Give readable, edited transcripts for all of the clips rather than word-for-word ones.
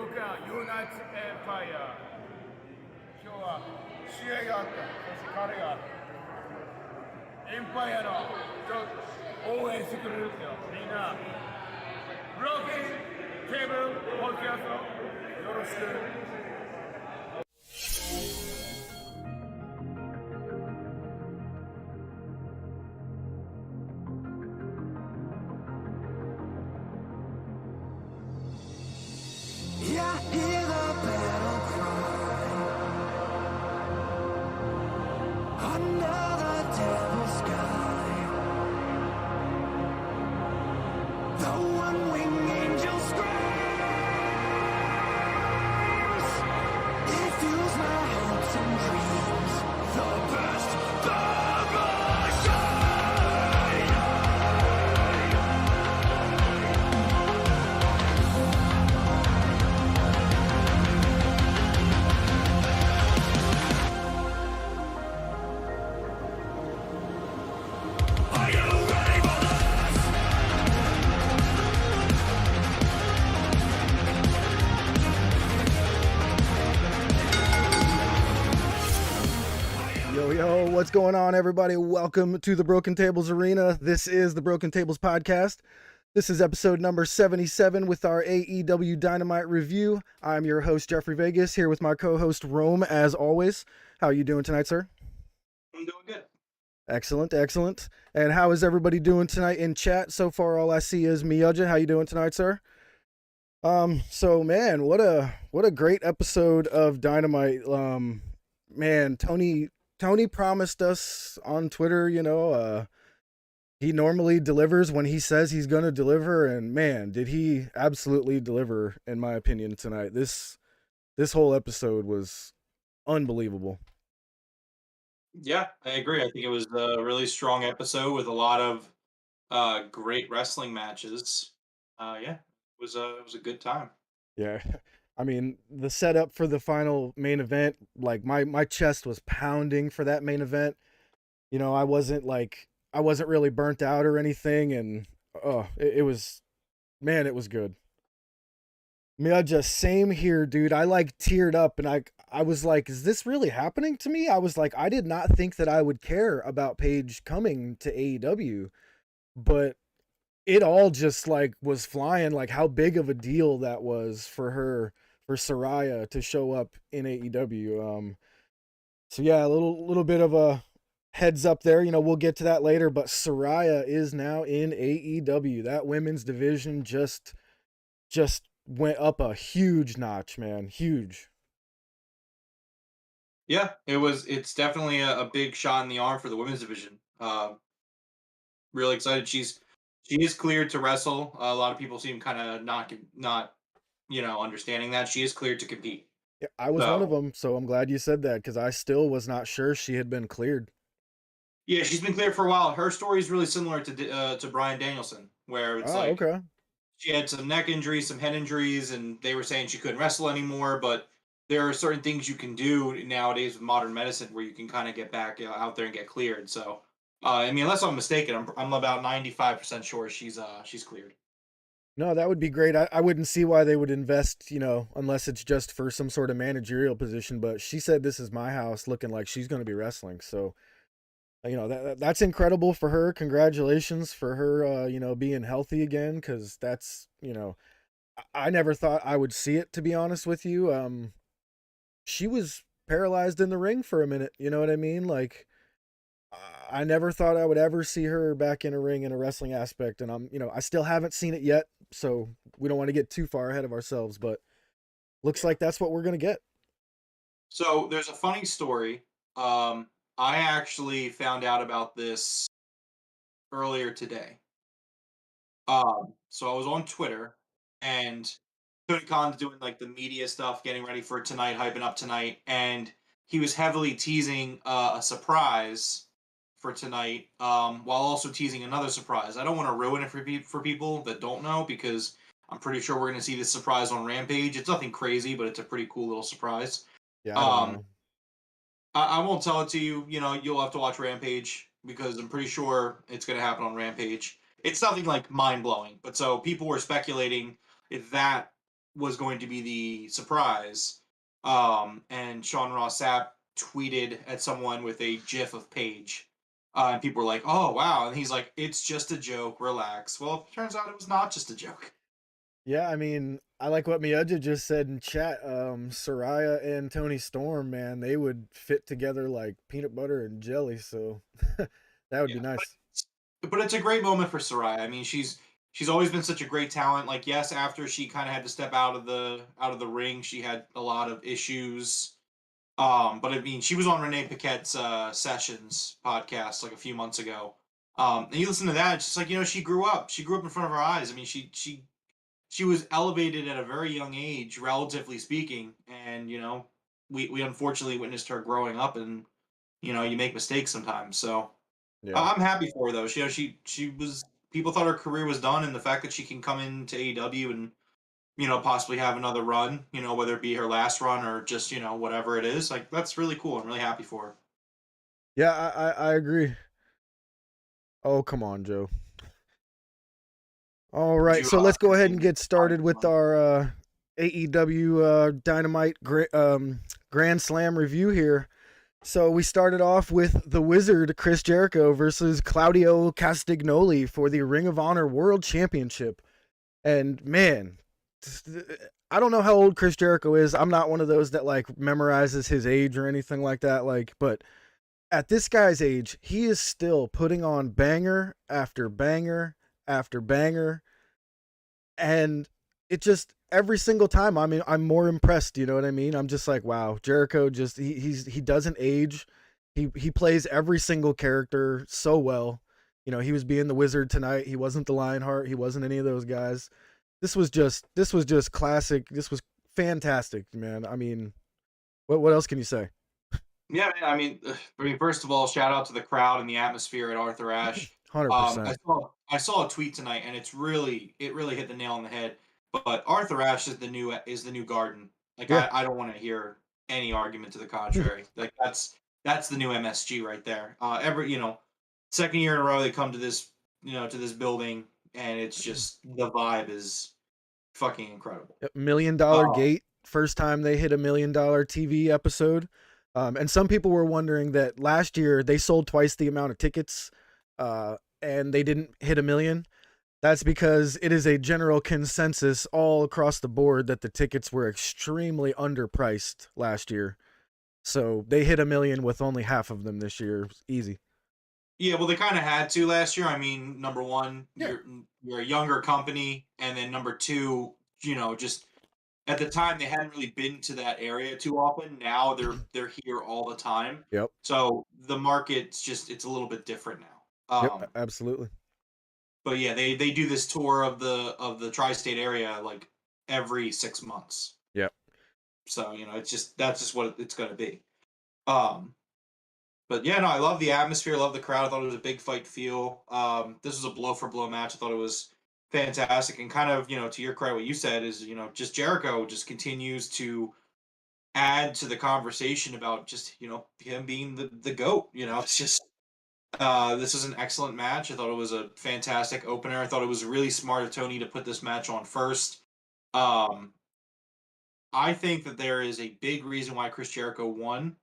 ユナイテッドエンパイア。今日は試合があった。そして彼がエンパイアの応援してくれるってよ。みんな、ブローキンテーブルポッドキャストよろしく。What's going on, everybody? Welcome to the Broken Tables Arena. This is the Broken Tables Podcast. This is episode number 77 with our AEW Dynamite review. I'm your host, Jeffrey Vegas, here with my co-host, Rome, as always. How are you doing tonight, sir? I'm doing good. Excellent, excellent. And how is everybody doing tonight in chat? So far, all I see is Miyaja. How you doing tonight, sir? So, man, what a great episode of Dynamite. Man, Tony promised us on Twitter, he normally delivers when he says he's going to deliver, and man, did he absolutely deliver, in my opinion, tonight. This whole episode was unbelievable. Yeah, I agree. I think it was a really strong episode with a lot of great wrestling matches. It was a good time. Yeah. I mean, the setup for the final main event, like my chest was pounding for that main event. I wasn't really burnt out or anything, and it was good. Miyaja, same here, dude. I teared up, and I was like, is this really happening to me? I was like, I did not think that I would care about Paige coming to AEW, but it all just was flying, how big of a deal that was for her, for Saraya to show up in AEW. So yeah, a little bit of a heads up there. We'll get to that later, but Saraya is now in AEW. That women's division just went up a huge notch, man. Huge. Yeah, it's definitely a big shot in the arm for the women's division. Really excited. She is cleared to wrestle. A lot of people seem kind of not understanding that she is cleared to compete. Yeah, I was one of them, so I'm glad you said that, because I still was not sure she had been cleared. Yeah, she's been cleared for a while. Her story is really similar to Bryan Danielson, where it's okay. She had some neck injuries, some head injuries, and they were saying she couldn't wrestle anymore. But there are certain things you can do nowadays with modern medicine where you can kind of get back out there and get cleared. So, unless I'm mistaken, I'm about 95% sure she's cleared. No, that would be great. I wouldn't see why they would invest, unless it's just for some sort of managerial position. But she said, this is my house, looking like she's going to be wrestling. So, that's incredible for her. Congratulations for her, being healthy again, because that's, I never thought I would see it, to be honest with you. She was paralyzed in the ring for a minute. You know what I mean? I never thought I would ever see her back in a ring in a wrestling aspect. And I still haven't seen it yet. So we don't want to get too far ahead of ourselves, but looks like that's what we're going to get. So there's a funny story. I actually found out about this earlier today. So I was on Twitter, and Tony Khan's doing the media stuff, getting ready for tonight, hyping up tonight, and he was heavily teasing a surprise for tonight, while also teasing another surprise. I don't want to ruin it for people that don't know, because I'm pretty sure we're going to see this surprise on Rampage. It's nothing crazy, but it's a pretty cool little surprise. Yeah, I don't know. I won't tell it to you. You'll have to watch Rampage, because I'm pretty sure it's going to happen on Rampage. It's nothing mind-blowing, but so people were speculating if that was going to be the surprise. And Sean Ross Sapp tweeted at someone with a GIF of Paige. And people were like, "Oh wow!" And he's like, "It's just a joke. Relax." Well, it turns out it was not just a joke. Yeah, I mean, I like what Miyaja just said in chat. Saraya and Tony Storm, man, they would fit together like peanut butter and jelly. So that would be Yeah, nice. but it's a great moment for Saraya. I mean, she's always been such a great talent. Like, yes, after she kind of had to step out of the ring, she had a lot of issues. But I mean, she was on Renee Paquette's Sessions podcast like a few months ago. And you listen to that, it's just like, she grew up. She grew up in front of our eyes. I mean, she was elevated at a very young age, relatively speaking, and we unfortunately witnessed her growing up, and you make mistakes sometimes. So Yeah. I'm happy for her though. She was people thought her career was done, and the fact that she can come into AEW and possibly have another run, whether it be her last run or just whatever it is, like that's really cool. I'm really happy for her. Yeah, I agree. Oh, come on, Joe. All Did right, you so let's go ahead and anything get started with our AEW Dynamite Grand Slam review here. So we started off with the Wizard Chris Jericho versus Claudio Castagnoli for the Ring of Honor World Championship. And man, I don't know how old Chris Jericho is. I'm not one of those that like memorizes his age or anything like that. But at this guy's age, he is still putting on banger after banger after banger, and it just every single time I'm more impressed. You know what I mean? I'm just like, wow, Jericho just he doesn't age. He plays every single character so well. He was being the Wizard tonight. He wasn't the Lionheart. He wasn't any of those guys. This was just classic. This was fantastic, man. I mean, what else can you say? Yeah, man. I mean, first of all, shout out to the crowd and the atmosphere at Arthur Ashe. 100%. I saw a tweet tonight, and it really hit the nail on the head. But Arthur Ashe is the new Garden. Like, Yeah. I don't want to hear any argument to the contrary. Like that's the new MSG right there. Every second year in a row they come to this to this building, and it's just the vibe is fucking incredible. $1 million Oh, gate. First time they hit $1 million TV episode. And some people were wondering that last year they sold twice the amount of tickets, and they didn't hit 1 million. That's because it is a general consensus all across the board that the tickets were extremely underpriced last year. So they hit 1 million with only half of them this year. Easy. yeah, well, they kind of had to last year. I mean, number one, Yeah. you're a younger company, and then number two, just at the time they hadn't really been to that area too often. Now they're here all the time, Yep. so the market's just it's a little bit different now. Yep. Absolutely. But yeah, they do this tour of the tri-state area like every 6 months. Yep. So that's just what it's gonna be. Um, But yeah, no, I love the atmosphere, love the crowd. I thought it was a big fight feel. This was a blow for blow match. I thought it was fantastic, and kind of to your credit, what you said is just Jericho just continues to add to the conversation about just him being the goat. It's just this is an excellent match. I thought it was a fantastic opener. I thought it was really smart of Tony to put this match on first. Um, I think that there is a big reason why Chris Jericho won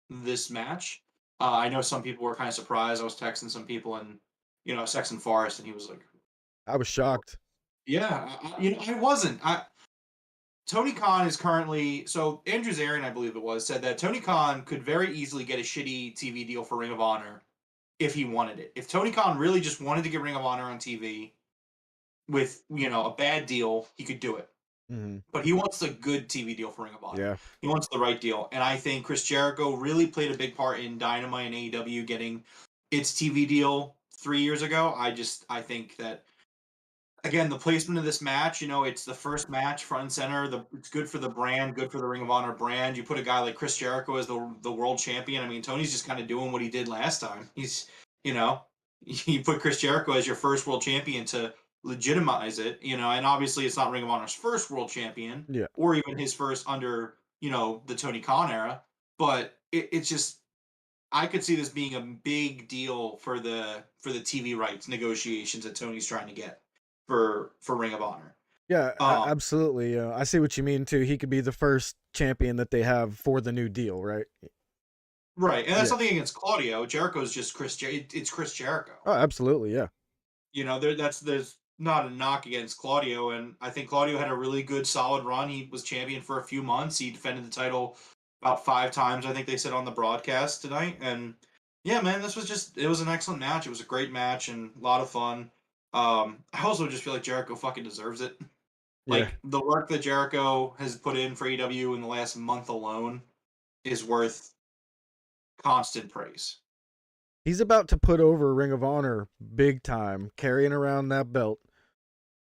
this match. I know some people were kind of surprised. I was texting some people and Sex and Forest, and he was like, I was shocked. "Yeah, I wasn't." Tony Khan is currently so Andrew Zarian, I believe it was, said that Tony Khan could very easily get a shitty TV deal for Ring of Honor if he wanted it. If Tony Khan really just wanted to get Ring of Honor on TV with a bad deal, he could do it. Mm-hmm. But he wants a good TV deal for Ring of Honor. Yeah. He wants the right deal. And I think Chris Jericho really played a big part in Dynamite and AEW getting its TV deal 3 years ago. I think that again, the placement of this match, it's the first match front and center. It's good for the brand, good for the Ring of Honor brand. You put a guy like Chris Jericho as the world champion. I mean, Tony's just kind of doing what he did last time. He's, you put Chris Jericho as your first world champion to legitimize it, and obviously it's not Ring of Honor's first world champion Yeah. or even his first under, the Tony Khan era, but it's just I could see this being a big deal for the TV rights negotiations that Tony's trying to get for Ring of Honor. Yeah, Um, absolutely. I see what you mean too. He could be the first champion that they have for the new deal, right? right, and that's Yeah. nothing against Claudio. Jericho's just it's Chris Jericho. Oh, absolutely. Yeah. You know, there's not a knock against Claudio, and I think Claudio had a really good, solid run. He was champion for a few months. He defended the title about 5 times, I think they said on the broadcast tonight. And yeah, man, it was an excellent match. It was a great match and a lot of fun. I also just feel like Jericho fucking deserves it. Yeah. Like the work that Jericho has put in for AEW in the last month alone is worth constant praise. He's about to put over Ring of Honor big time, carrying around that belt.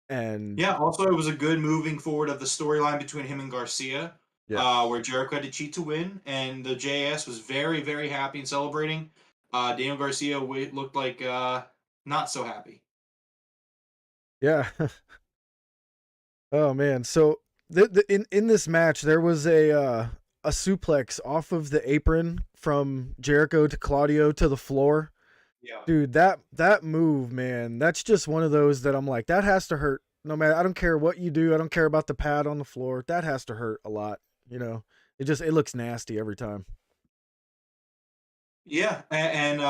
And Yeah, also it was a good moving forward of the storyline between him and Garcia, yeah. where Jericho had to cheat to win, and the JS was very, very happy and celebrating. Daniel Garcia looked like not so happy. Yeah. Oh man. So in this match there was a suplex off of the apron from Jericho to Claudio to the floor. Yeah. Dude, that move, man, that's just one of those that I'm like, that has to hurt. No matter, I don't care what you do. I don't care about the pad on the floor. That has to hurt a lot. You know, it looks nasty every time. Yeah, and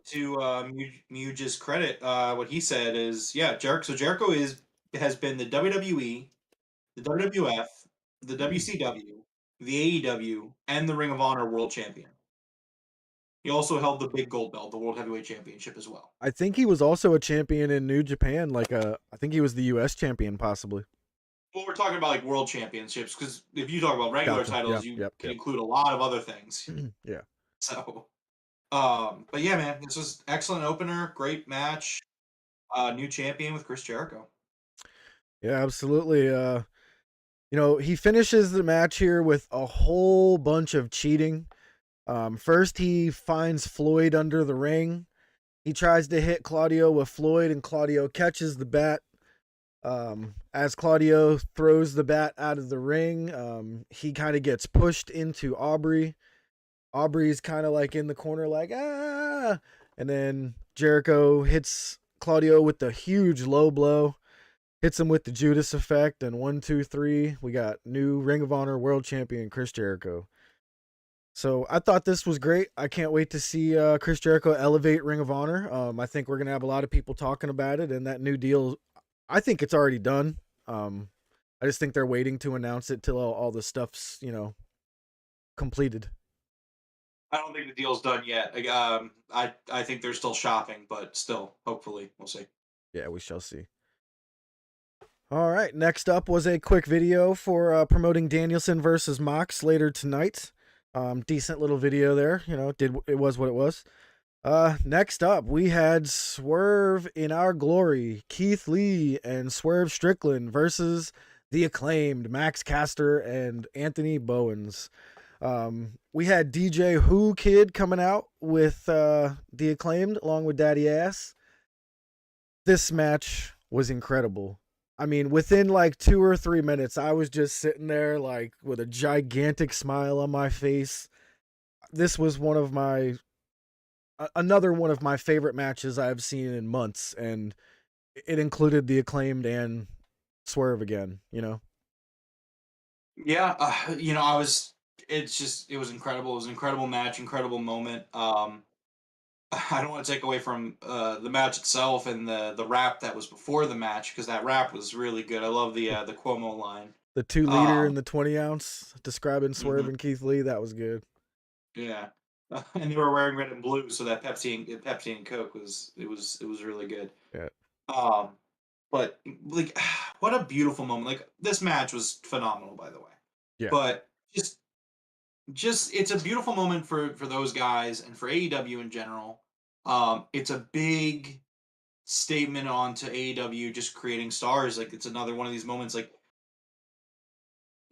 to Muge's credit, what he said is, yeah, Jericho. So Jericho has been the WWE, the WWF, the WCW, the AEW, and the Ring of Honor World Champion. He also held the big gold belt, the World Heavyweight Championship, as well. I think he was also a champion in New Japan. I think he was the U.S. champion, possibly. Well, we're talking about like world championships because if you talk about regular Gotcha. titles, Yep. you Yep. can Yep. include a lot of other things. Yeah. So, but yeah, man, this was excellent opener, great match, new champion with Chris Jericho. Yeah. Absolutely. He finishes the match here with a whole bunch of cheating. First, he finds Floyd under the ring. He tries to hit Claudio with Floyd, and Claudio catches the bat. As Claudio throws the bat out of the ring, he kind of gets pushed into Aubrey. Aubrey's kind of like in the corner, like, ah. And then Jericho hits Claudio with the huge low blow, hits him with the Judas effect. And 1, 2, 3, we got new Ring of Honor World Champion Chris Jericho. So I thought this was great. I can't wait to see Chris Jericho elevate Ring of Honor. I think we're gonna have a lot of people talking about it, and that new deal, I think it's already done. I just think they're waiting to announce it till all the stuff's completed. I don't think the deal's done yet. Like, I think they're still shopping, but still, hopefully, we'll see. Yeah, we shall see. All right, next up was a quick video for promoting Danielson versus Mox later tonight. Decent little video there. It was what it was. Next up, we had Swerve in Our Glory, Keith Lee and Swerve Strickland versus the Acclaimed, Max Caster and Anthony Bowens. We had DJ Who Kid coming out with the Acclaimed along with Daddy Ass. This match was incredible. I mean, within like 2 or 3 minutes, I was just sitting there like with a gigantic smile on my face. This was another one of my favorite matches I've seen in months, and it included the Acclaimed and Swerve again. Yeah, it was incredible. It was an incredible match, incredible moment. I don't want to take away from the match itself and the rap that was before the match because that rap was really good. I love the Cuomo line. The 2 liter Um, and the 20 ounce describing Swerve mhm, and Keith Lee, that was good. yeah, and they were wearing red and blue, so that Pepsi and Coke it was really good. Yeah. Um, but like, what a beautiful moment! Like this match was phenomenal, by the way. Yeah. But just it's a beautiful moment for those guys and for AEW in general. It's a big statement onto AEW just creating stars. Like it's another one of these moments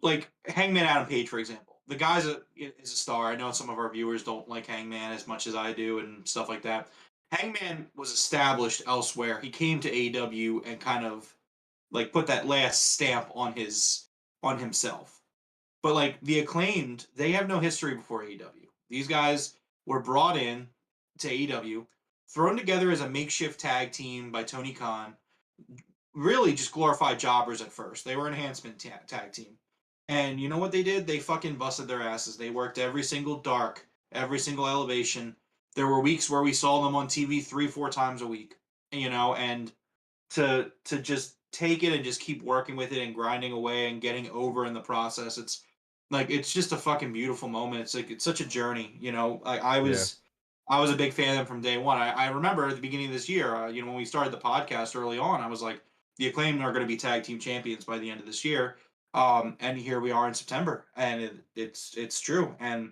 like Hangman Adam Page, for example. The guy's is a star. I know some of our viewers don't like Hangman as much as I do and stuff like that. Hangman was established elsewhere. He came to AEW and kind of like put that last stamp on himself. But like the Acclaimed, they have no history before AEW. These guys were brought in to AEW, thrown together as a makeshift tag team by Tony Khan, really just glorified jobbers at first. They were enhancement tag team. And you know what they did? They fucking busted their asses. They worked every single dark, every single elevation. There were weeks where we saw them on TV 3-4 times a week, and to just take it and just keep working with it and grinding away and getting over in the process. It's just a fucking beautiful moment. It's such a journey. Yeah. I was a big fan of them from day one. I remember at the beginning of this year, when we started the podcast early on, I was like, the Acclaimed are going to be tag team champions by the end of this year. And here we are in September, and it's true. And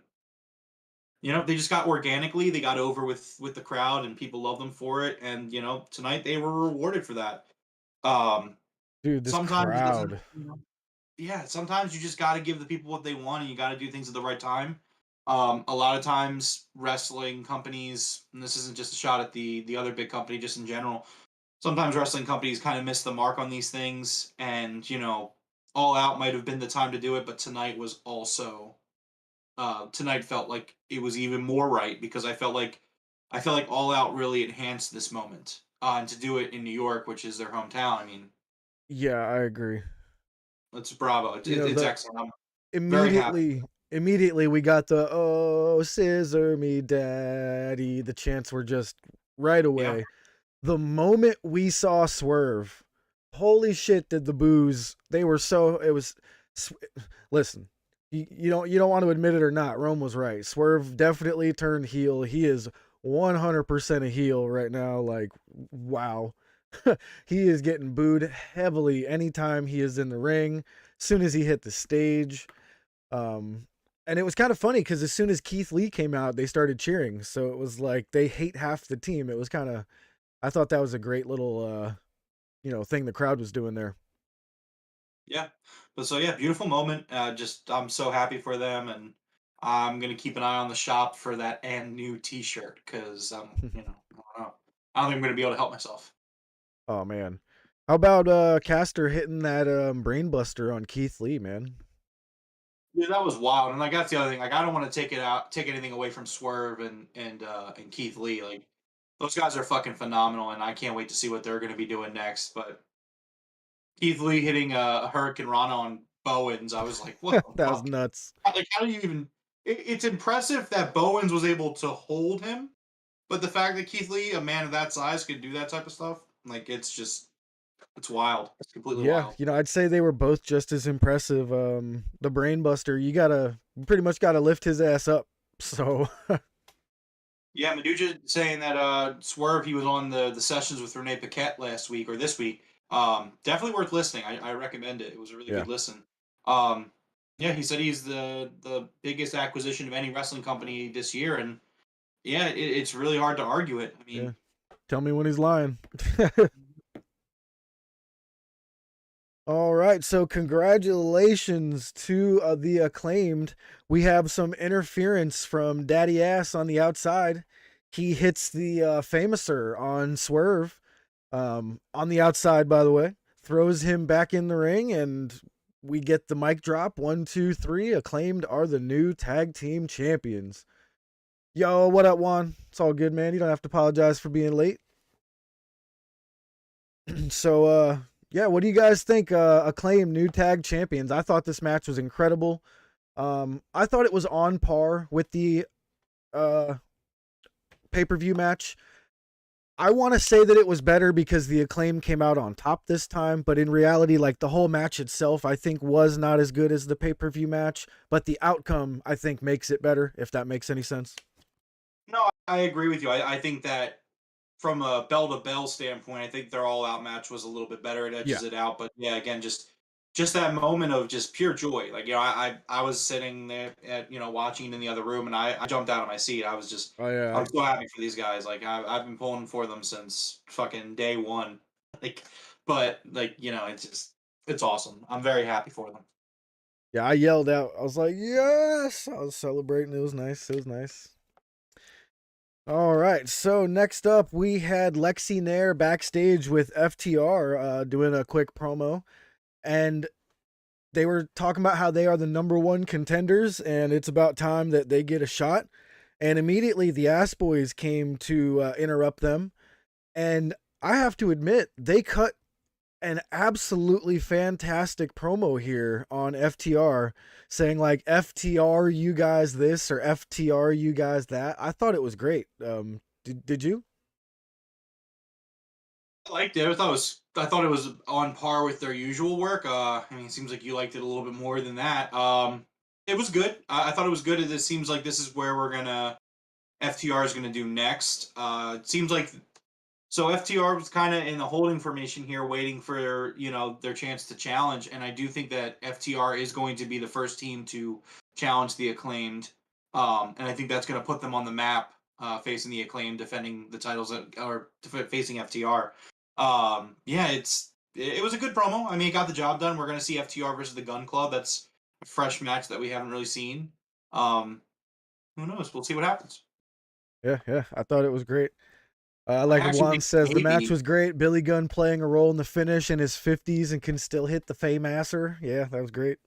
they just got organically, they got over with the crowd, and people love them for it. And tonight they were rewarded for that. Um, Dude, this sometimes it doesn't. crowd. Yeah, sometimes you just got to give the people what they want, and you got to do things at the right time. A lot of times, wrestling companies, and this isn't just a shot at the other big company, just in general. Sometimes wrestling companies kind of miss the mark on these things, and All Out might have been the time to do it, but tonight was also tonight felt like it was even more right, because I felt like All Out really enhanced this moment, and to do it in New York, which is their hometown. I mean, Yeah, I agree. it's bravo. It's The excellent. I'm very happy. immediately we got the "Oh, scissor me, daddy." The chants were just right Yeah. away. The moment we saw Swerve, holy shit! Did the boos? They were so. It was. Listen, you don't want to admit it or not. Rome was right. Swerve definitely turned heel. He is 100% a heel right now. Like, wow. He is getting booed heavily anytime he is in the ring. As soon as he hit the stage. And it was kind of funny because as soon as Keith Lee came out, they started cheering. So it was like they hate half the team. It was kind of, I thought that was a great little, thing the crowd was doing there. Yeah. But so yeah, beautiful moment. Just I'm so happy for them, and I'm gonna keep an eye on the shop for that and new T-shirt, because I don't know. I don't think I'm gonna be able to help myself. Oh man, how about Caster hitting that brainbuster on Keith Lee, man? Yeah, that was wild, and like that's the other thing. Like, I don't want to take anything away from Swerve and Keith Lee. Like, those guys are fucking phenomenal, and I can't wait to see what they're gonna be doing next. But Keith Lee hitting a Hurricane Rana on Bowens, I was like, what the That was fuck? nuts. Like, how do you even? It's impressive that Bowens was able to hold him, but the fact that Keith Lee, a man of that size, could do that type of stuff, like, it's wild. It's completely Yeah, wild. I'd say they were both just as impressive. The brainbuster, you pretty much gotta lift his ass up. So Yeah, Meduja saying that Swerve, he was on the sessions with Renee Paquette last week or this week. Definitely worth listening. I recommend it. It was a really yeah, good listen. Um, yeah, he said he's the biggest acquisition of any wrestling company this year, and yeah, it's really hard to argue it. I yeah. mean, Tell me when he's lying. All right, so congratulations to the Acclaimed. We have some interference from Daddy Ass on the outside. He hits the Famouser on Swerve on the outside, by the way. Throws him back in the ring, and we get the mic drop. 1, 2, 3. Acclaimed are the new tag team champions. Yo, what up, Juan? It's all good, man. You don't have to apologize for being late. So, yeah, what do you guys think? Acclaim new tag champions. I thought this match was incredible. I thought it was on par with the pay-per-view match. I want to say that it was better because the Acclaim came out on top this time, but in reality, like, the whole match itself, I think was not as good as the pay-per-view match, but the outcome, I think, makes it better, if that makes any sense. no, I agree with you. I think that from a bell to bell standpoint, I think their all out match was a little bit better. It Yeah. edges it out, but yeah, again, just that moment of just pure joy. Like, I was sitting there at watching in the other room, and I jumped out of my seat. I was just Oh yeah. I'm so happy for these guys. Like, I've been pulling for them since fucking day one. Like, but like it's awesome. I'm very happy for them. Yeah, I yelled out. I was like, yes! I was celebrating. It was nice. It was nice. All right, so next up we had Lexi Nair backstage with FTR doing a quick promo, and they were talking about how they are the number one contenders and it's about time that they get a shot. And immediately the Ass Boys came to interrupt them, and I have to admit, they cut an absolutely fantastic promo here on FTR saying like FTR you guys this or FTR you guys that. I thought it was great. Did you? I liked it. I thought it was on par with their usual work. I mean, it seems like you liked it a little bit more than that. It was good. I thought it was good. It seems like this is where FTR is gonna do next. It seems like so FTR was kind of in the holding formation here, waiting for their chance to challenge. And I do think that FTR is going to be the first team to challenge the Acclaimed, and I think that's going to put them on the map, facing the Acclaimed, defending the titles or facing FTR. Yeah, it was a good promo. I mean, it got the job done. We're going to see FTR versus the Gun Club. That's a fresh match that we haven't really seen. Who knows? We'll see what happens. Yeah. I thought it was great. I Like actually Juan think says, the match maybe was great. Billy Gunn playing a role in the finish in his 50s and can still hit the Faymasser. Yeah, that was great.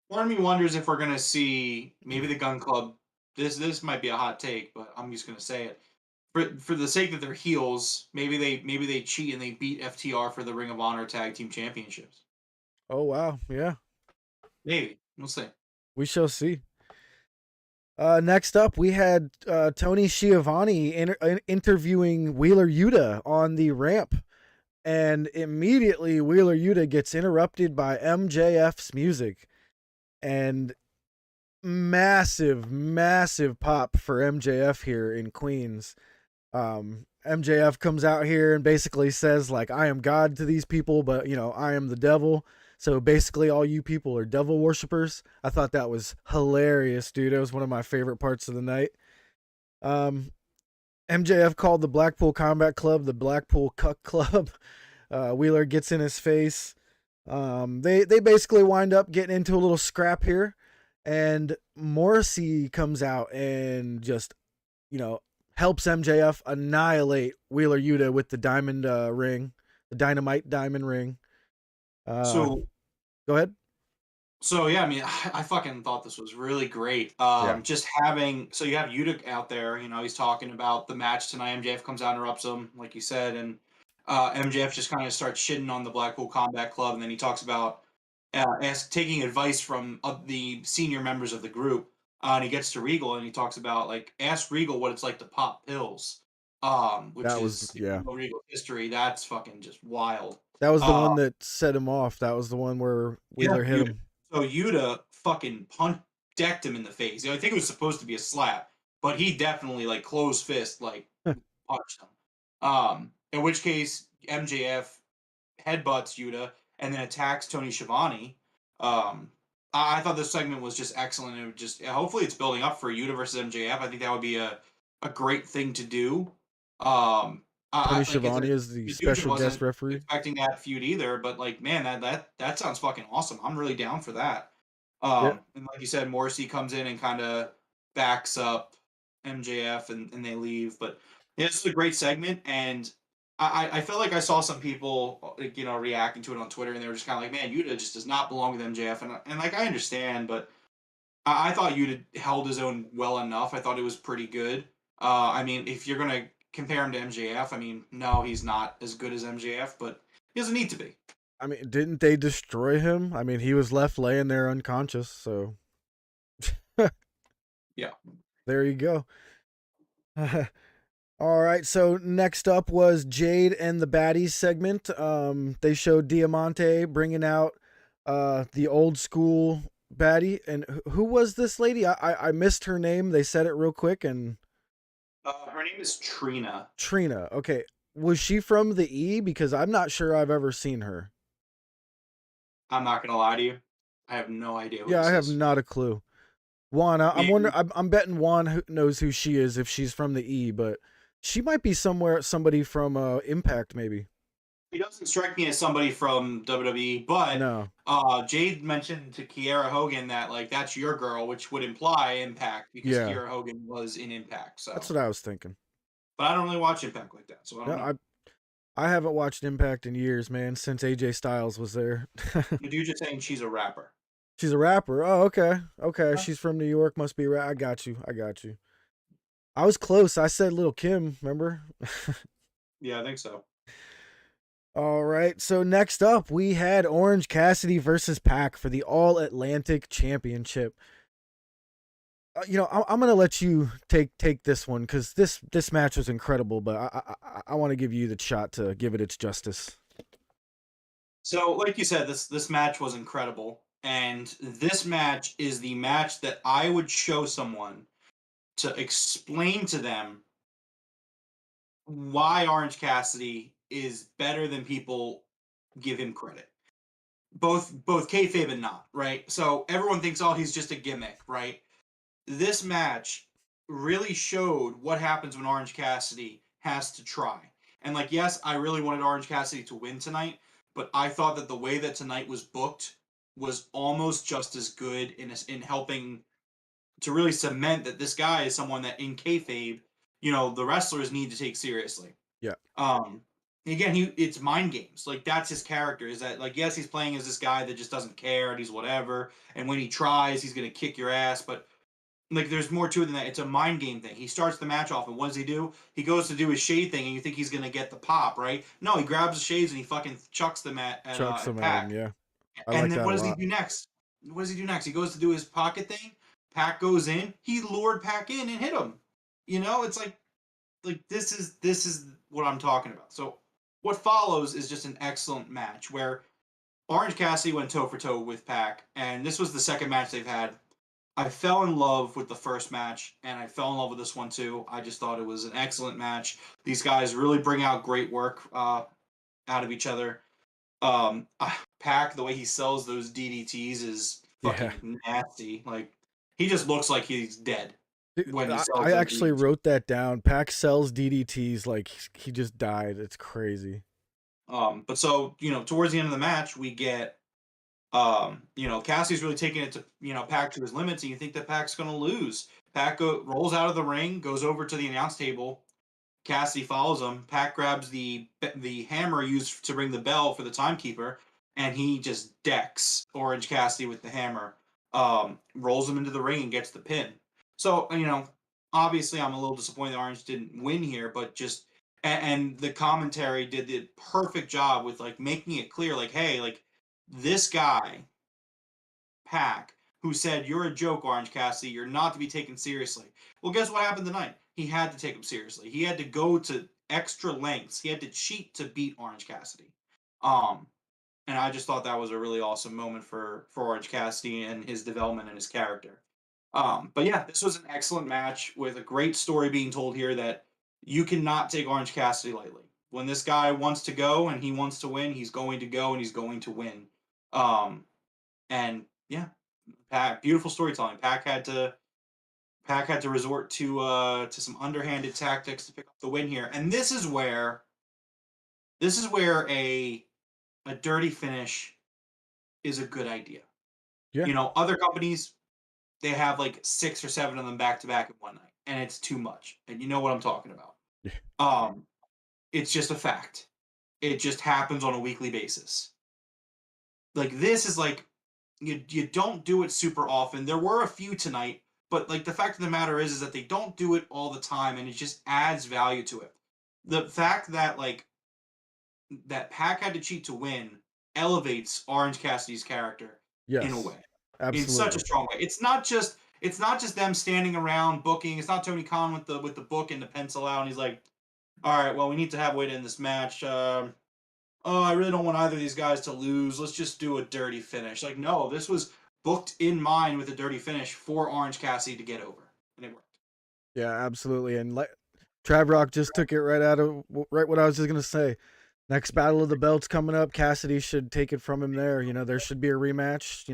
part of me wonders if we're gonna see maybe the Gun Club. This might be a hot take, but I'm just gonna say it for the sake that they're heels. Maybe they cheat and they beat FTR for the Ring of Honor Tag Team Championships. Oh, wow. Yeah, Maybe we'll see. we shall see. Next up, we had Tony Schiavone interviewing Wheeler Yuta on the ramp. And immediately, Wheeler Yuta gets interrupted by MJF's music. And massive pop for MJF here in Queens. MJF comes out here and basically says, like, I am God to these people, but, I am the devil. So basically, all you people are devil worshippers. I thought that was hilarious, dude. It was one of my favorite parts of the night. MJF called the Blackpool Combat Club the Blackpool Cuck Club. Wheeler gets in his face. They basically wind up getting into a little scrap here. And Morrissey comes out and just, helps MJF annihilate Wheeler Yuta with the diamond ring, the dynamite diamond ring. So Go ahead. So yeah, I mean, I fucking thought this was really great. Yeah. Just having so you have Utic out there, he's talking about the match tonight. MJF comes out, interrupts him, like you said, and MJF just kind of starts shitting on the Blackpool Combat Club, and then he talks about taking advice from the senior members of the group. And he gets to Regal, and he talks about like ask Regal what it's like to pop pills, which That was, is yeah. Regal history. That's fucking just wild. That was the one that set him off. That was the one where Wheeler hit him. So Yuta fucking decked him in the face. I think it was supposed to be a slap, but he definitely like closed fist punched him. In which case MJF headbutts Yuta and then attacks Tony Schiavone. I thought this segment was just excellent. It would just hopefully it's building up for Yuta versus MJF. I think that would be a great thing to do. Tony Schiavone is the special guest referee. Expecting that feud either, but like, man, that sounds fucking awesome. I'm really down for that. Yeah. And like you said, Morrissey comes in and kind of backs up MJF, and they leave. But yeah, this is a great segment, and I felt like I saw some people reacting to it on Twitter, and they were just kind of like, man, Yuta just does not belong with MJF, and like I understand, but I thought Yuta held his own well enough. I thought it was pretty good. I mean, if you're gonna compare him to MJF, I mean, no, he's not as good as MJF, but he doesn't need to be. I mean, didn't they destroy him? I mean, he was left laying there unconscious, so. Yeah. There you go. All right, so next up was Jade and the Baddies segment. They showed Diamante bringing out the old school baddie. And who was this lady? I missed her name. They said it real quick. And her name is Trina. Trina. Okay. Was she from the E? Because I'm not sure I've ever seen her. I'm not gonna lie to you. I have no idea. I have not a clue. Juan, I'm wondering. I'm betting Juan knows who she is if she's from the E, but she might be somebody from Impact, maybe. He doesn't strike me as somebody from WWE, but no. Jade mentioned to Kiera Hogan that like that's your girl, which would imply Impact because Kiera Hogan was in Impact. So that's what I was thinking. But I don't really watch Impact like that, so I don't know. I haven't watched Impact in years, man, since AJ Styles was there. You're just saying she's a rapper. She's a rapper. Oh, okay. Okay. She's from New York. Must be I got you. I was close. I said Little Kim, remember? Yeah, I think so. All right. So next up, we had Orange Cassidy versus Pac for the All Atlantic Championship. I'm gonna let you take this one because this match was incredible, but I want to give you the shot to give it its justice. So, like you said, this match was incredible, and this match is the match that I would show someone to explain to them why Orange Cassidy is better than people give him credit. Both kayfabe and not, right? So everyone thinks, oh, he's just a gimmick, right? This match really showed what happens when Orange Cassidy has to try. And like, yes, I really wanted Orange Cassidy to win tonight, but I thought that the way that tonight was booked was almost just as good in helping to really cement that this guy is someone that in kayfabe, the wrestlers need to take seriously. Yeah. Again, it's mind games. Like that's his character. Is that like yes, he's playing as this guy that just doesn't care and he's whatever. And when he tries, he's gonna kick your ass. But like there's more to it than that. It's a mind game thing. He starts the match off, and what does he do? He goes to do his shade thing, and you think he's gonna get the pop, right? No, he grabs the shades and he fucking chucks them Chucks at him at him. Pac. Yeah. I And like then that what a does he lot. do next? What does he do next? He goes to do his pocket thing. Pac goes in. He lured Pac in and hit him. It's like this is what I'm talking about. So what follows is just an excellent match where Orange Cassidy went toe for toe with Pac, and this was the second match they've had. I fell in love with the first match, and I fell in love with this one too. I just thought it was an excellent match. These guys really bring out great work out of each other. Pac, the way he sells those DDTs is Yeah. fucking nasty. Like he just looks like he's dead Dude, when he sells I those actually DDTs. wrote that down. Pac sells DDTs like he just died. It's crazy. But so towards the end of the match, we get Cassie's really taking it to Pac to his limits, and you think that Pac's going to lose. Pac rolls out of the ring, goes over to the announce table. Cassidy follows him. Pac grabs the hammer used to ring the bell for the timekeeper, and he just decks Orange Cassidy with the hammer. Rolls him into the ring and gets the pin. So obviously I'm a little disappointed that Orange didn't win here, but just and the commentary did the perfect job with like making it clear, like, hey, like this guy Pac, who said, "You're a joke, Orange Cassidy. You're not to be taken seriously." Well, guess what happened tonight? He had to take him seriously. He had to go to extra lengths. He had to cheat to beat Orange Cassidy. Um, and I just thought that was a really awesome moment for Orange Cassidy and his development and his character. But yeah, this was an excellent match with a great story being told here that you cannot take Orange Cassidy lightly. When this guy wants to go and he wants to win, he's going to go and he's going to win. Um, and yeah, beautiful storytelling. Pac had to resort to some underhanded tactics to pick up the win here, and this is where a dirty finish is a good idea. Yeah. Other companies they have like 6 or 7 of them back to back in one night, and it's too much. And you know what I'm talking about. Yeah. Um, it's just a fact. It just happens on a weekly basis. Like this is like you don't do it super often. There were a few tonight, but like the fact of the matter is that they don't do it all the time, and it just adds value to it. The fact that that Pac had to cheat to win elevates Orange Cassidy's character in a Yes. way, in such a Absolutely. strong way. It's not just them standing around booking. It's not Tony Khan with the book and the pencil out, and he's like, "All right, well, we need to have a way to end this match. Oh, I really don't want either of these guys to lose. Let's just do a dirty finish." Like, no, this was booked in mind with a dirty finish for Orange Cassidy to get over, and it worked. Yeah, absolutely. And like Trav Rock just took it right what I was just gonna say. Next Battle of the Belts coming up. Cassidy should take it from him there. There should be a rematch.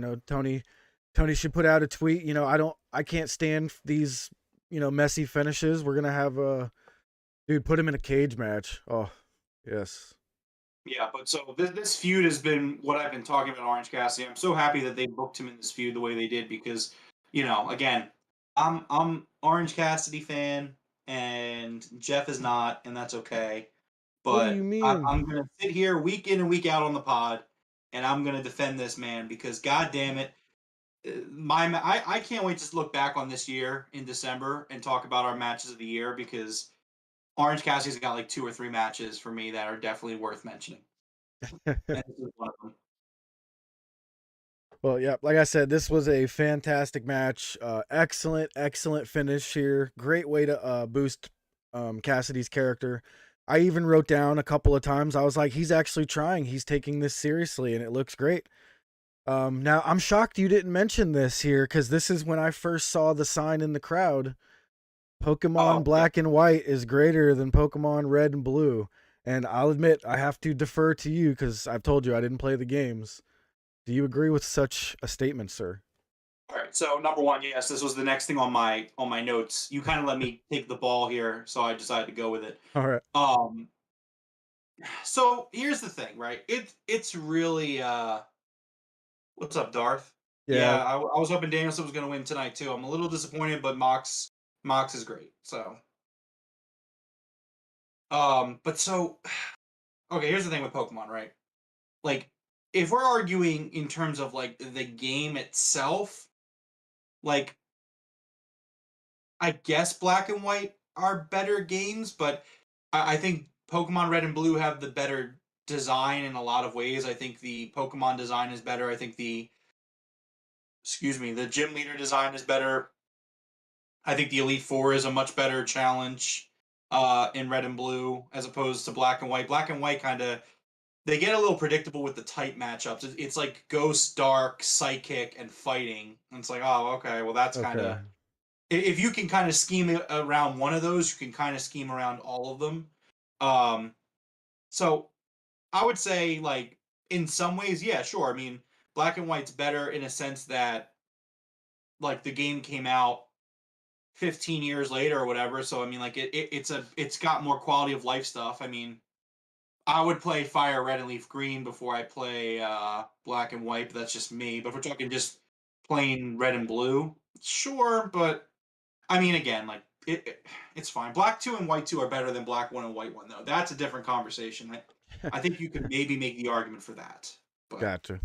Tony should put out a tweet. I can't stand these, messy finishes. We're gonna have a dude put him in a cage match. Oh, yes. Yeah, but so this feud has been what I've been talking about Orange Cassidy. I'm so happy that they booked him in this feud the way they did because, again, I'm Orange Cassidy fan and Jeff is not, and that's okay. What do you But mean? I'm gonna sit here week in and week out on the pod, and I'm gonna defend this man because, god damn it, I can't wait to look back on this year in December and talk about our matches of the year because Orange Cassidy's got like 2 or 3 matches for me that are definitely worth mentioning. And this is one of them. Well, yeah, like I said, this was a fantastic match. Excellent finish here. Great way to boost Cassidy's character. I even wrote down a couple of times, I was like, he's actually trying. He's taking this seriously, and it looks great. Now, I'm shocked you didn't mention this here, because this is when I first saw the sign in the crowd. Pokemon Black and White is greater than Pokemon Red and Blue. And I'll admit, I have to defer to you, because I've told you I didn't play the games. Do you agree with such a statement, sir? All right. So number one, yes, this was the next thing on my notes. You kind of let me take the ball here, so I decided to go with it. All right. So here's the thing, right? It's really what's up, Darth? Yeah, I was hoping Danielson was going to win tonight too. I'm a little disappointed, but Mox is great. So, but so okay, here's the thing with Pokemon, right? Like, if we're arguing in terms of like the game itself, like, I guess Black and White are better games, but I think Pokemon Red and Blue have the better design in a lot of ways. I think the Pokemon design is better. I think the gym leader design is better. I think the Elite Four is a much better challenge in Red and Blue as opposed to Black and White. Black and White kind of, they get a little predictable with the type matchups. It's like Ghost, Dark, Psychic, and Fighting. And it's like, oh, okay, well that's kind of, if you can kind of scheme around one of those, you can kind of scheme around all of them. So I would say, like, in some ways, yeah, sure. I mean, Black and White's better in a sense that, like, the game came out 15 years later or whatever. So I mean, like, it's got more quality of life stuff. I mean, I would play Fire Red and Leaf Green before I play Black and White, but that's just me. But if we're talking just plain Red and Blue, sure. But I mean, again, like, it's fine. Black 2 and White 2 are better than Black 1 and White 1, though. That's a different conversation. I think you could maybe make the argument for that. But. Gotcha.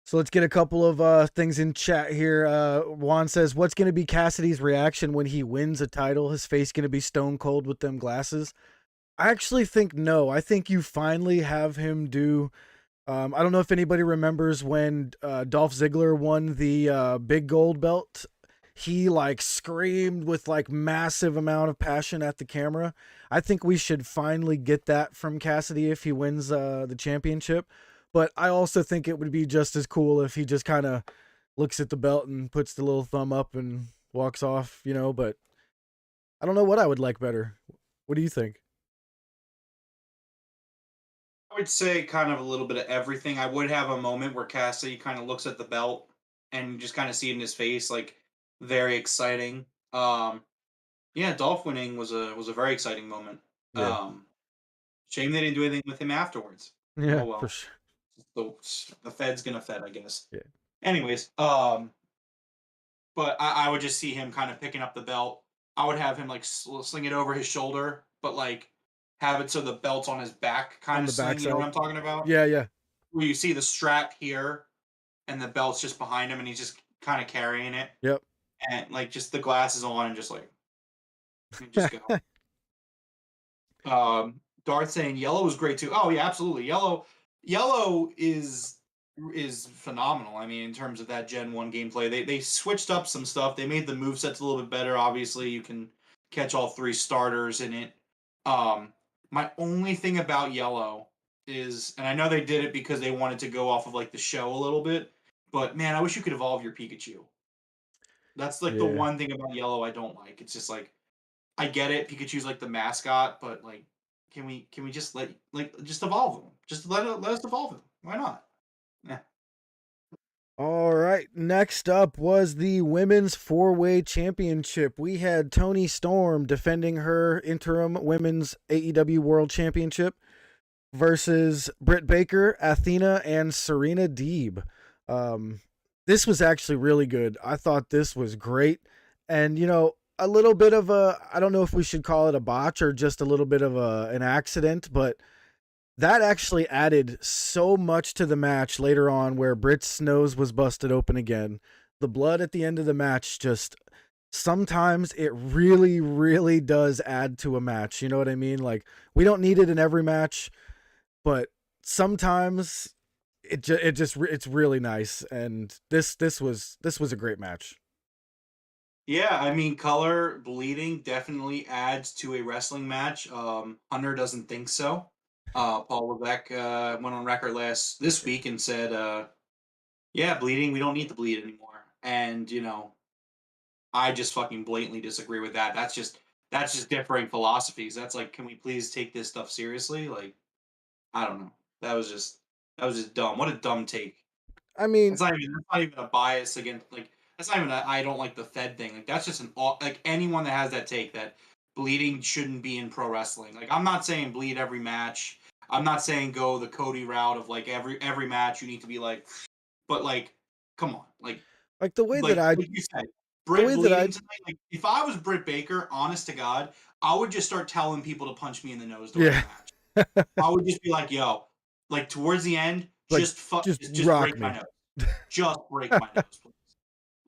So let's get a couple of things in chat here. Juan says, what's going to be Cassidy's reaction when he wins a title? His face going to be stone cold with them glasses? I actually think no. I think you finally have him do... I don't know if anybody remembers when Dolph Ziggler won the big gold belt. He like screamed with like massive amount of passion at the camera. I think we should finally get that from Cassidy if he wins the championship. But I also think it would be just as cool if he just kind of looks at the belt and puts the little thumb up and walks off, you know, but I don't know what I would like better. What do you think? I would say kind of a little bit of everything. I would have a moment where Cassidy kind of looks at the belt and you just kind of see it in his face, like, very exciting. Yeah, Dolph winning was a very exciting moment. Yeah. Shame they didn't do anything with him afterwards. Yeah, Oh well. for sure. The Fed's gonna Fed, I guess. Yeah. Anyways, but I would just see him kind of picking up the belt. I would have him like sling it over his shoulder, but like have it so the belt's on his back, kind of sling. You know what I'm talking about? Yeah. Where you see the strap here, and the belt's just behind him, and he's just kind of carrying it. Yep. And like just the glasses on, and just like, just go. Darth saying yellow was great too. Oh yeah, absolutely. Yellow is phenomenal. I mean, in terms of that Gen 1 gameplay, they switched up some stuff. They made the movesets a little bit better. Obviously, you can catch all three starters in it. My only thing about Yellow is, and I know they did it because they wanted to go off of like the show a little bit, but man, I wish you could evolve your Pikachu. That's like the one thing about Yellow I don't like. It's just like, I get it, Pikachu's like the mascot, but like, can we just just evolve him? Just let us evolve him. Why not? Yeah. All right. Next up was the Women's 4-Way Championship. We had Toni Storm defending her interim Women's AEW World Championship versus Britt Baker, Athena, and Serena Deeb. This was actually really good. I thought this was great. And, you know, a little bit of a, I don't know if we should call it a botch or just a little bit of an accident, but that actually added so much to the match later on where Britt's nose was busted open again. The blood at the end of the match just, sometimes it really, really does add to a match. You know what I mean? Like, we don't need it in every match, but sometimes it's really nice, and this was a great match. Yeah, I mean, color bleeding definitely adds to a wrestling match. Hunter doesn't think so. Paul Levesque went on record this week and said, "Yeah, bleeding. We don't need to bleed anymore." And I just fucking blatantly disagree with that. That's just differing philosophies. That's like, can we please take this stuff seriously? Like, I don't know. That was just dumb. What a dumb take. I mean, That's not even a bias against, like, that's not even a I don't like the Fed thing. Like, that's just like, anyone that has that take that bleeding shouldn't be in pro wrestling. Like, I'm not saying bleed every match. I'm not saying go the Cody route of like every match you need to be like, but like, come on, like the way that I like you said, the Britt way that I bleeding tonight. Like, if I was Britt Baker, honest to God, I would just start telling people to punch me in the nose during yeah, the match. I would just be like, yo, like towards the end, like just rock break my me. nose. Just break my nose, please.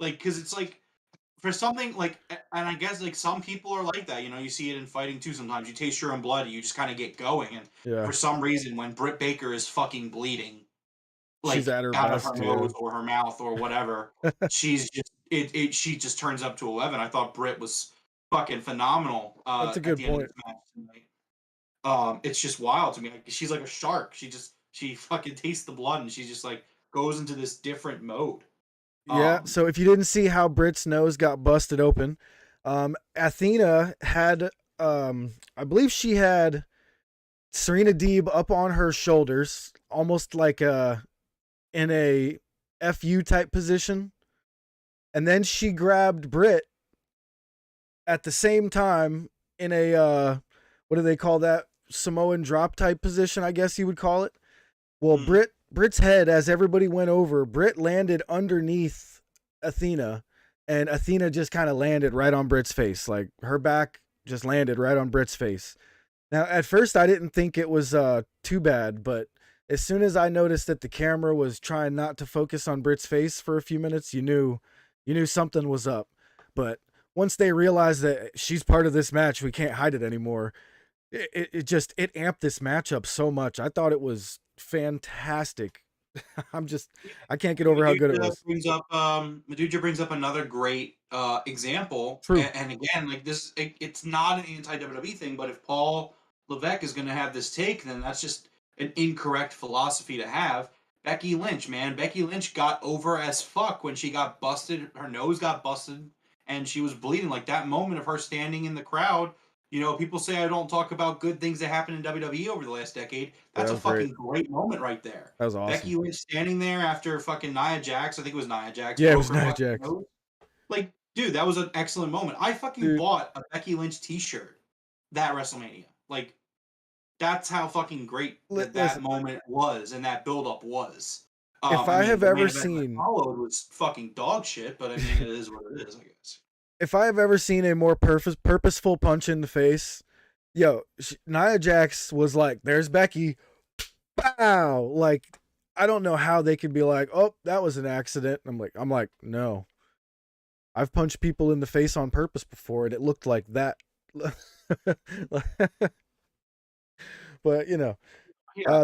Like, because it's like, for something like, and I guess like some people are like that. You see it in fighting too. Sometimes you taste your own blood, and you just kind of get going. And Yeah, for some reason, when Britt Baker is fucking bleeding, she's like at her out of her best nose too. or her mouth or whatever, she just turns up to 11. I thought Britt was fucking phenomenal That's a at good the end of point. this match tonight. It's just wild to me. Like, she's like a shark. She fucking tastes the blood and she just like goes into this different mode. Yeah, so if you didn't see how Britt's nose got busted open, Athena had, I believe she had Serena Deeb up on her shoulders, almost like in a FU type position, and then she grabbed Britt at the same time in a what do they call that, Samoan drop type position, I guess you would call it. Well, Mm. Britt's head, as everybody went over, Britt landed underneath Athena, and Athena just kind of landed right on Britt's face. Like, her back just landed right on Britt's face. Now, at first, I didn't think it was too bad, but as soon as I noticed that the camera was trying not to focus on Britt's face for a few minutes, you knew something was up. But once they realized that she's part of this match, we can't hide it anymore. It just amped this match up so much. I thought it was fantastic. I can't get over how good it was. Meduja brings up another great example, True. and again, like it's not an anti WWE thing, but if Paul Levesque is going to have this take, then that's just an incorrect philosophy to have. Becky Lynch, man, Becky Lynch got over as fuck when she got busted. Her nose got busted, and she was bleeding. Like, that moment of her standing in the crowd. People say I don't talk about good things that happened in WWE over the last decade. Yeah, That's that a was great. fucking great moment right there. That was awesome. Becky Lynch standing there after fucking Nia Jax, I think it was Nia Jax, Yeah, it broke was her Nia fucking Jax. nose. Like, dude, that was an excellent moment. I fucking Dude, bought a Becky Lynch t-shirt that WrestleMania. Like, that's how fucking great that listen, moment was and that build-up was. if I I mean, have the main ever event that seen followed was fucking dog shit, but I mean, it is what it is, I guess. if I have ever seen a more purposeful punch in the face, Nia Jax was like, "There's Becky." Bow. Like, I don't know how they could be like, "Oh, that was an accident." I'm like, no. I've punched people in the face on purpose before, and it looked like that. But Yeah,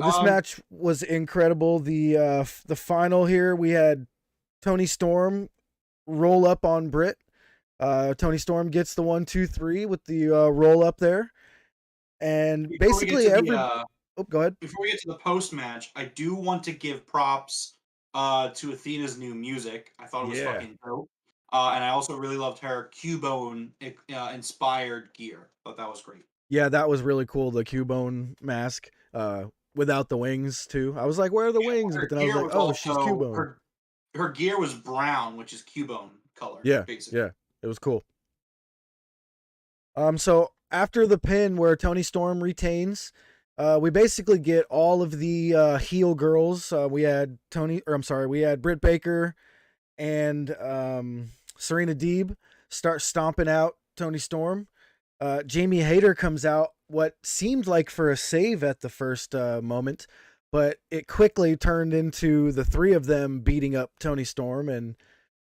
this match was incredible. The final here, we had Tony Storm roll up on Britt. Tony Storm gets the 1-2-3 with the roll up there, and before we get basically to every. the Oh, go ahead. before we get to the post match, I do want to give props to Athena's new music. I thought it was Yeah, fucking dope. And I also really loved her Cubone inspired gear. Thought that was great. yeah, that was really cool. The Cubone mask, without the wings too. I was like, "Where are the wings?" But Her then I was gear like, was "Oh, she's also Cubone." her gear was brown, which is Cubone color, Yeah, basically. yeah, it was cool. So after the pin where Tony Storm retains, we basically get all of the heel girls. We had we had Britt Baker and Serena Deeb start stomping out Tony Storm. Jamie Hayter comes out what seemed like for a save at the first moment, but it quickly turned into the three of them beating up Tony Storm, and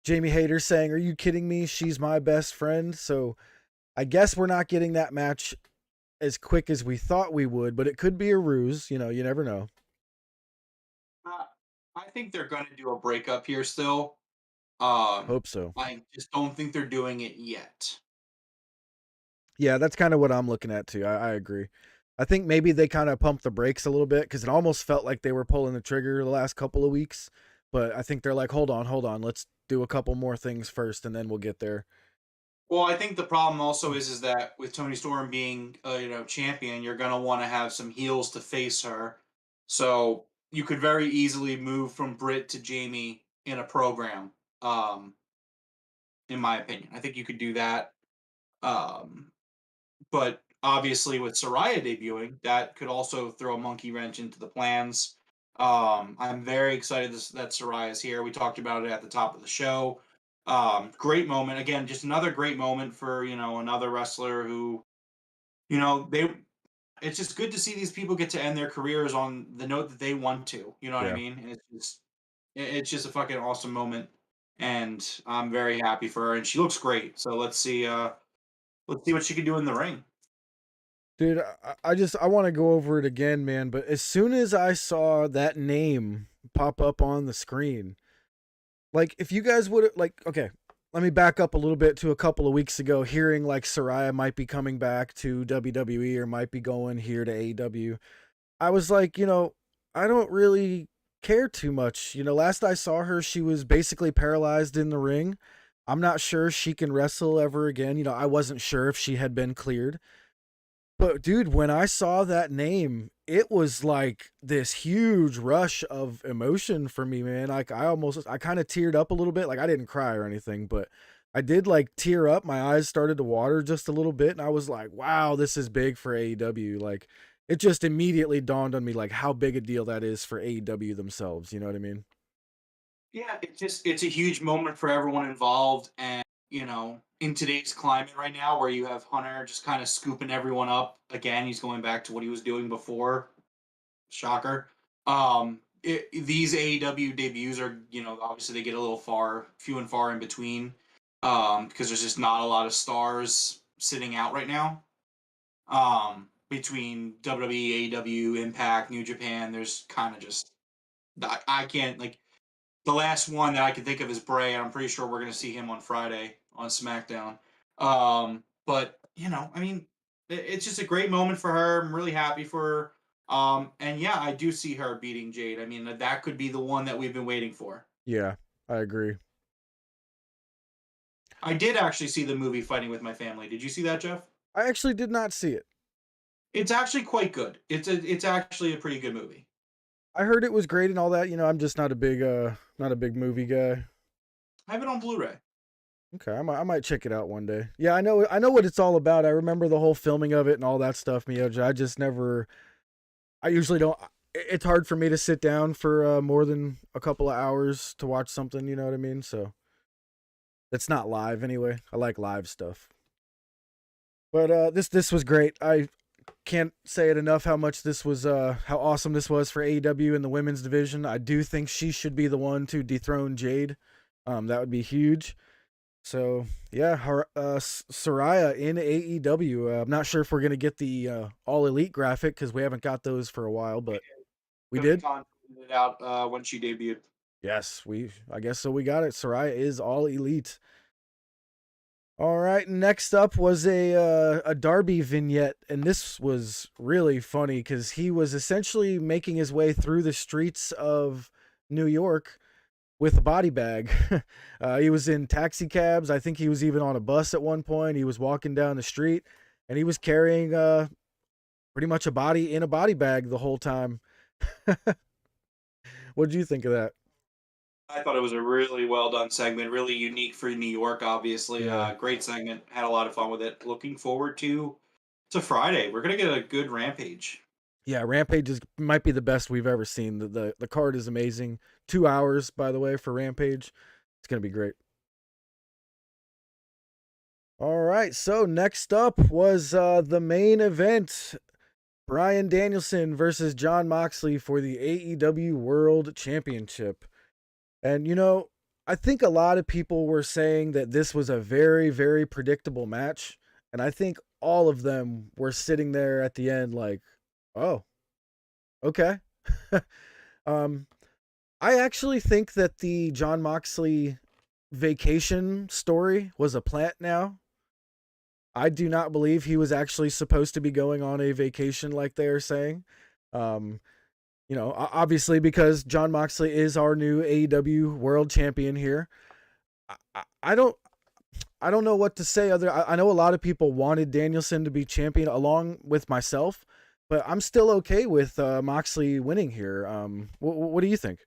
Jamie Hayter saying, "Are you kidding me? She's my best friend." So I guess we're not getting that match as quick as we thought we would, but it could be a ruse. You never know. I think they're going to do a breakup here still. Hope so. I just don't think they're doing it yet. Yeah, that's kind of what I'm looking at too. I agree. I think maybe they kind of pumped the brakes a little bit because it almost felt like they were pulling the trigger the last couple of weeks. But I think they're like, hold on, let's do a couple more things first, and then we'll get there. Well, I think the problem also is that with Tony Storm being champion, you're gonna want to have some heels to face her. So you could very easily move from Britt to Jamie in a program. Um, in my opinion, I think you could do that. Um, but obviously with Saraya debuting, that could also throw a monkey wrench into the plans. I'm very excited that Saraya is here. We talked about it at the top of the show. Great moment. Again, just another great moment for, another wrestler who, they it's just good to see these people get to end their careers on the note that they want to. You know what I Yeah. mean? And it's just a fucking awesome moment. And I'm very happy for her. And she looks great. So let's see what she can do in the ring. Dude, I want to go over it again, man. But as soon as I saw that name pop up on the screen, like if you guys would like, okay, let me back up a little bit to a couple of weeks ago, hearing like Saraya might be coming back to WWE or might be going here to AEW. I was like, I don't really care too much. Last I saw her, she was basically paralyzed in the ring. I'm not sure she can wrestle ever again. I wasn't sure if she had been cleared. But dude, when I saw that name, it was like this huge rush of emotion for me, man. Like I kind of teared up a little bit. Like I didn't cry or anything, but I did like tear up. My eyes started to water just a little bit, and I was like, "Wow, this is big for AEW." Like it just immediately dawned on me like how big a deal that is for AEW themselves. You know what I mean? Yeah, it's a huge moment for everyone involved, and in today's climate right now, where you have Hunter just kind of scooping everyone up again, he's going back to what he was doing before. Shocker. These AEW debuts are, obviously they get a little few and far in between, because there's just not a lot of stars sitting out right now. Between WWE, AEW, Impact, New Japan, there's kind of just I can't like the last one that I can think of is Bray, and I'm pretty sure we're going to see him on Friday on SmackDown. But I mean, it's just a great moment for her. I'm really happy for her. And yeah, I do see her beating Jade. I mean, that could be the one that we've been waiting for. Yeah, I agree. I did actually see the movie Fighting with My Family. Did you see that, Jeff? I actually did not see it. It's actually quite good. It's actually a pretty good movie. I heard it was great and all that. I'm just not a big movie guy. I have it on Blu-ray. Okay, I might check it out one day. Yeah, I know what it's all about. I remember the whole filming of it and all that stuff, Mioja. I just never. I usually don't. It's hard for me to sit down for more than a couple of hours to watch something. You know what I mean? So it's not live anyway. I like live stuff. But this was great. I can't say it enough how much this was how awesome this was for AEW in the women's division. I do think she should be the one to dethrone Jade. That would be huge. So yeah, Saraya in AEW. I'm not sure if we're gonna get the All Elite graphic because we haven't got those for a while, but we did. It out when she debuted. Yes, I guess so. We got it. Saraya is All Elite. All right. Next up was a Darby vignette, and this was really funny because he was essentially making his way through the streets of New York with a body bag. He was in taxi cabs. I think he was even on a bus at one point. He was walking down the street, and he was carrying pretty much a body in a body bag the whole time. What did you think of that? I thought it was a really well done segment, really unique for New York, obviously. Yeah. Great segment. Had a lot of fun with it. Looking forward to Friday. We're gonna get a good Rampage. Yeah, Rampage might be the best we've ever seen. The card is amazing. 2 hours, by the way, for Rampage. It's gonna be great. All right, so next up was the main event. Bryan Danielson versus Jon Moxley for the AEW World Championship. And I think a lot of people were saying that this was a very, very predictable match. And I think all of them were sitting there at the end like, oh, okay. um, I actually think that the Jon Moxley vacation story was a plant now. I do not believe he was actually supposed to be going on a vacation like they are saying. Um, obviously because Jon Moxley is our new AEW World Champion here. I don't know what to say. I know a lot of people wanted Danielson to be champion along with myself, but I'm still okay with Moxley winning here. What do you think?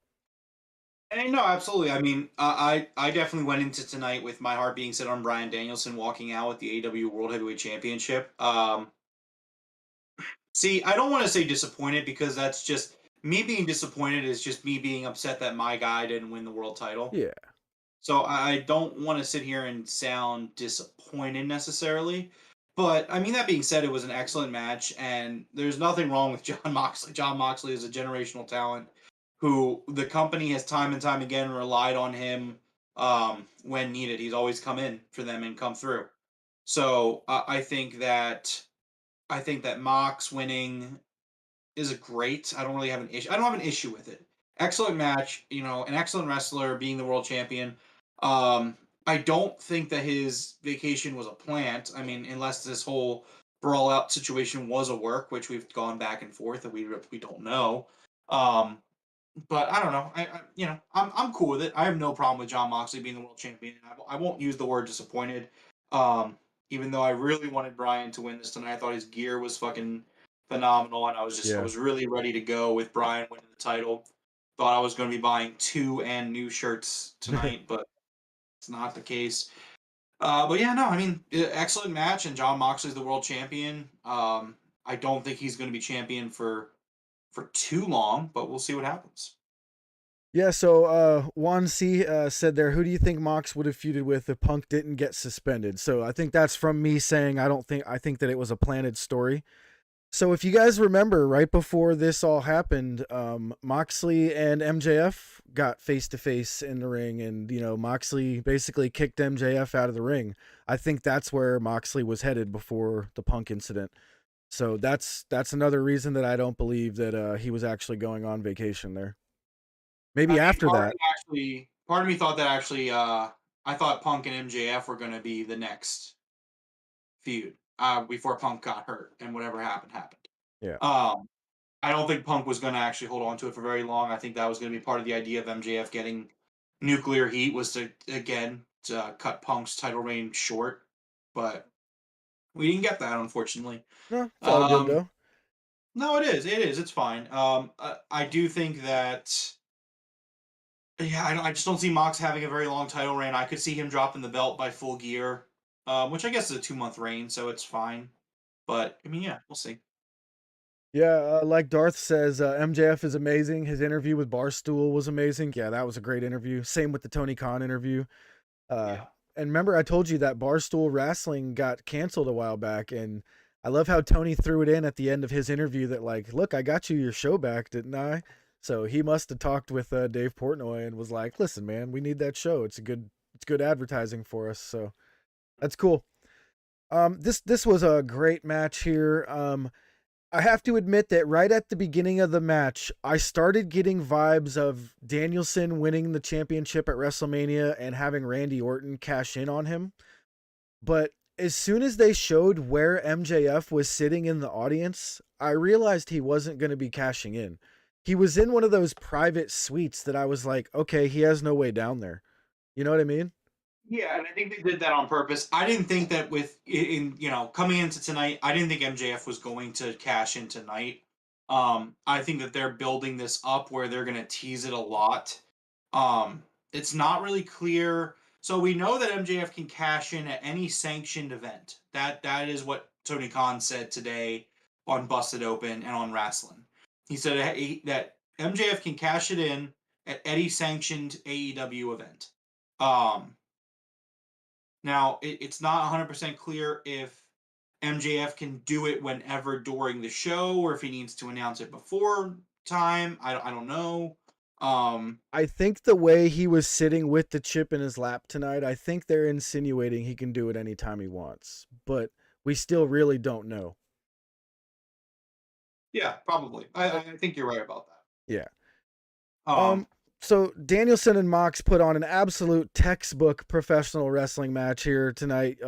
And no, absolutely. I mean, I definitely went into tonight with my heart being set on Bryan Danielson walking out with the AEW World Heavyweight Championship. See, I don't want to say disappointed because that's just me being disappointed is just me being upset that my guy didn't win the world title. Yeah. So I don't want to sit here and sound disappointed necessarily. But I mean, that being said, it was an excellent match, and there's nothing wrong with Jon Moxley. Jon Moxley is a generational talent who the company has time and time again relied on him when needed. He's always come in for them and come through. So I think that Mox winning is a great. I don't really have an issue. I don't have an issue with it. Excellent match, an excellent wrestler being the world champion. I don't think that his vacation was a plant. I mean, unless this whole brawl out situation was a work, which we've gone back and forth and we don't know. But I don't know. I'm cool with it. I have no problem with Jon Moxley being the world champion. I won't use the word disappointed. Even though I really wanted Bryan to win this tonight, I thought his gear was fucking phenomenal, and I was really ready to go with Bryan winning the title. Thought I was going to be buying 2 and new shirts tonight, but it's not the case. But yeah, no, I mean, excellent match, and Jon Moxley's the world champion. I don't think he's going to be champion for too long, but we'll see what happens. Yeah, so Juan C said there, who do you think Mox would have feuded with if Punk didn't get suspended? So I think that's from me saying I think that it was a planted story. So if you guys remember, right before this all happened, Moxley and MJF got face to face in the ring, and Moxley basically kicked MJF out of the ring. I think that's where Moxley was headed before the Punk incident. So that's another reason that I don't believe that he was actually going on vacation there. Maybe after that. Part of me thought that actually, I thought Punk and MJF were going to be the next feud before Punk got hurt and whatever happened. Yeah. I don't think Punk was going to actually hold on to it for very long. I think that was going to be part of the idea of MJF getting nuclear heat was to cut Punk's title reign short, but we didn't get that, unfortunately. No, it's all good though. No, it is. It's fine. I do think that. Yeah, I just don't see Mox having a very long title reign. I could see him dropping the belt by Full Gear, which I guess is a 2-month reign, so it's fine. But I mean, yeah, we'll see. Yeah, like Darth says, MJF is amazing. His interview with Barstool was amazing. Yeah, that was a great interview. Same with the Tony Khan interview. And remember, I told you that Barstool Wrestling got canceled a while back, and I love how Tony threw it in at the end of his interview that, like, look, I got you your show back, didn't I? So he must have talked with Dave Portnoy and was like, listen, man, we need that show. It's good advertising for us. So that's cool. This was a great match here. I have to admit that right at the beginning of the match, I started getting vibes of Danielson winning the championship at WrestleMania and having Randy Orton cash in on him. But as soon as they showed where MJF was sitting in the audience, I realized he wasn't going to be cashing in. He was in one of those private suites that I was like, okay, he has no way down there. You know what I mean? Yeah, and I think they did that on purpose. I didn't think that coming into tonight, I didn't think MJF was going to cash in tonight. I think that they're building this up where they're going to tease it a lot. It's not really clear. So we know that MJF can cash in at any sanctioned event. That is what Tony Khan said today on Busted Open and on Wrestling. He said that MJF can cash it in at any sanctioned AEW event. Now, it's not 100% clear if MJF can do it whenever during the show or if he needs to announce it before time. I don't know. I think the way he was sitting with the chip in his lap tonight, I think they're insinuating he can do it anytime he wants. But we still really don't know. Yeah, probably. I think you're right about that. Yeah. So Danielson and Mox put on an absolute textbook professional wrestling match here tonight.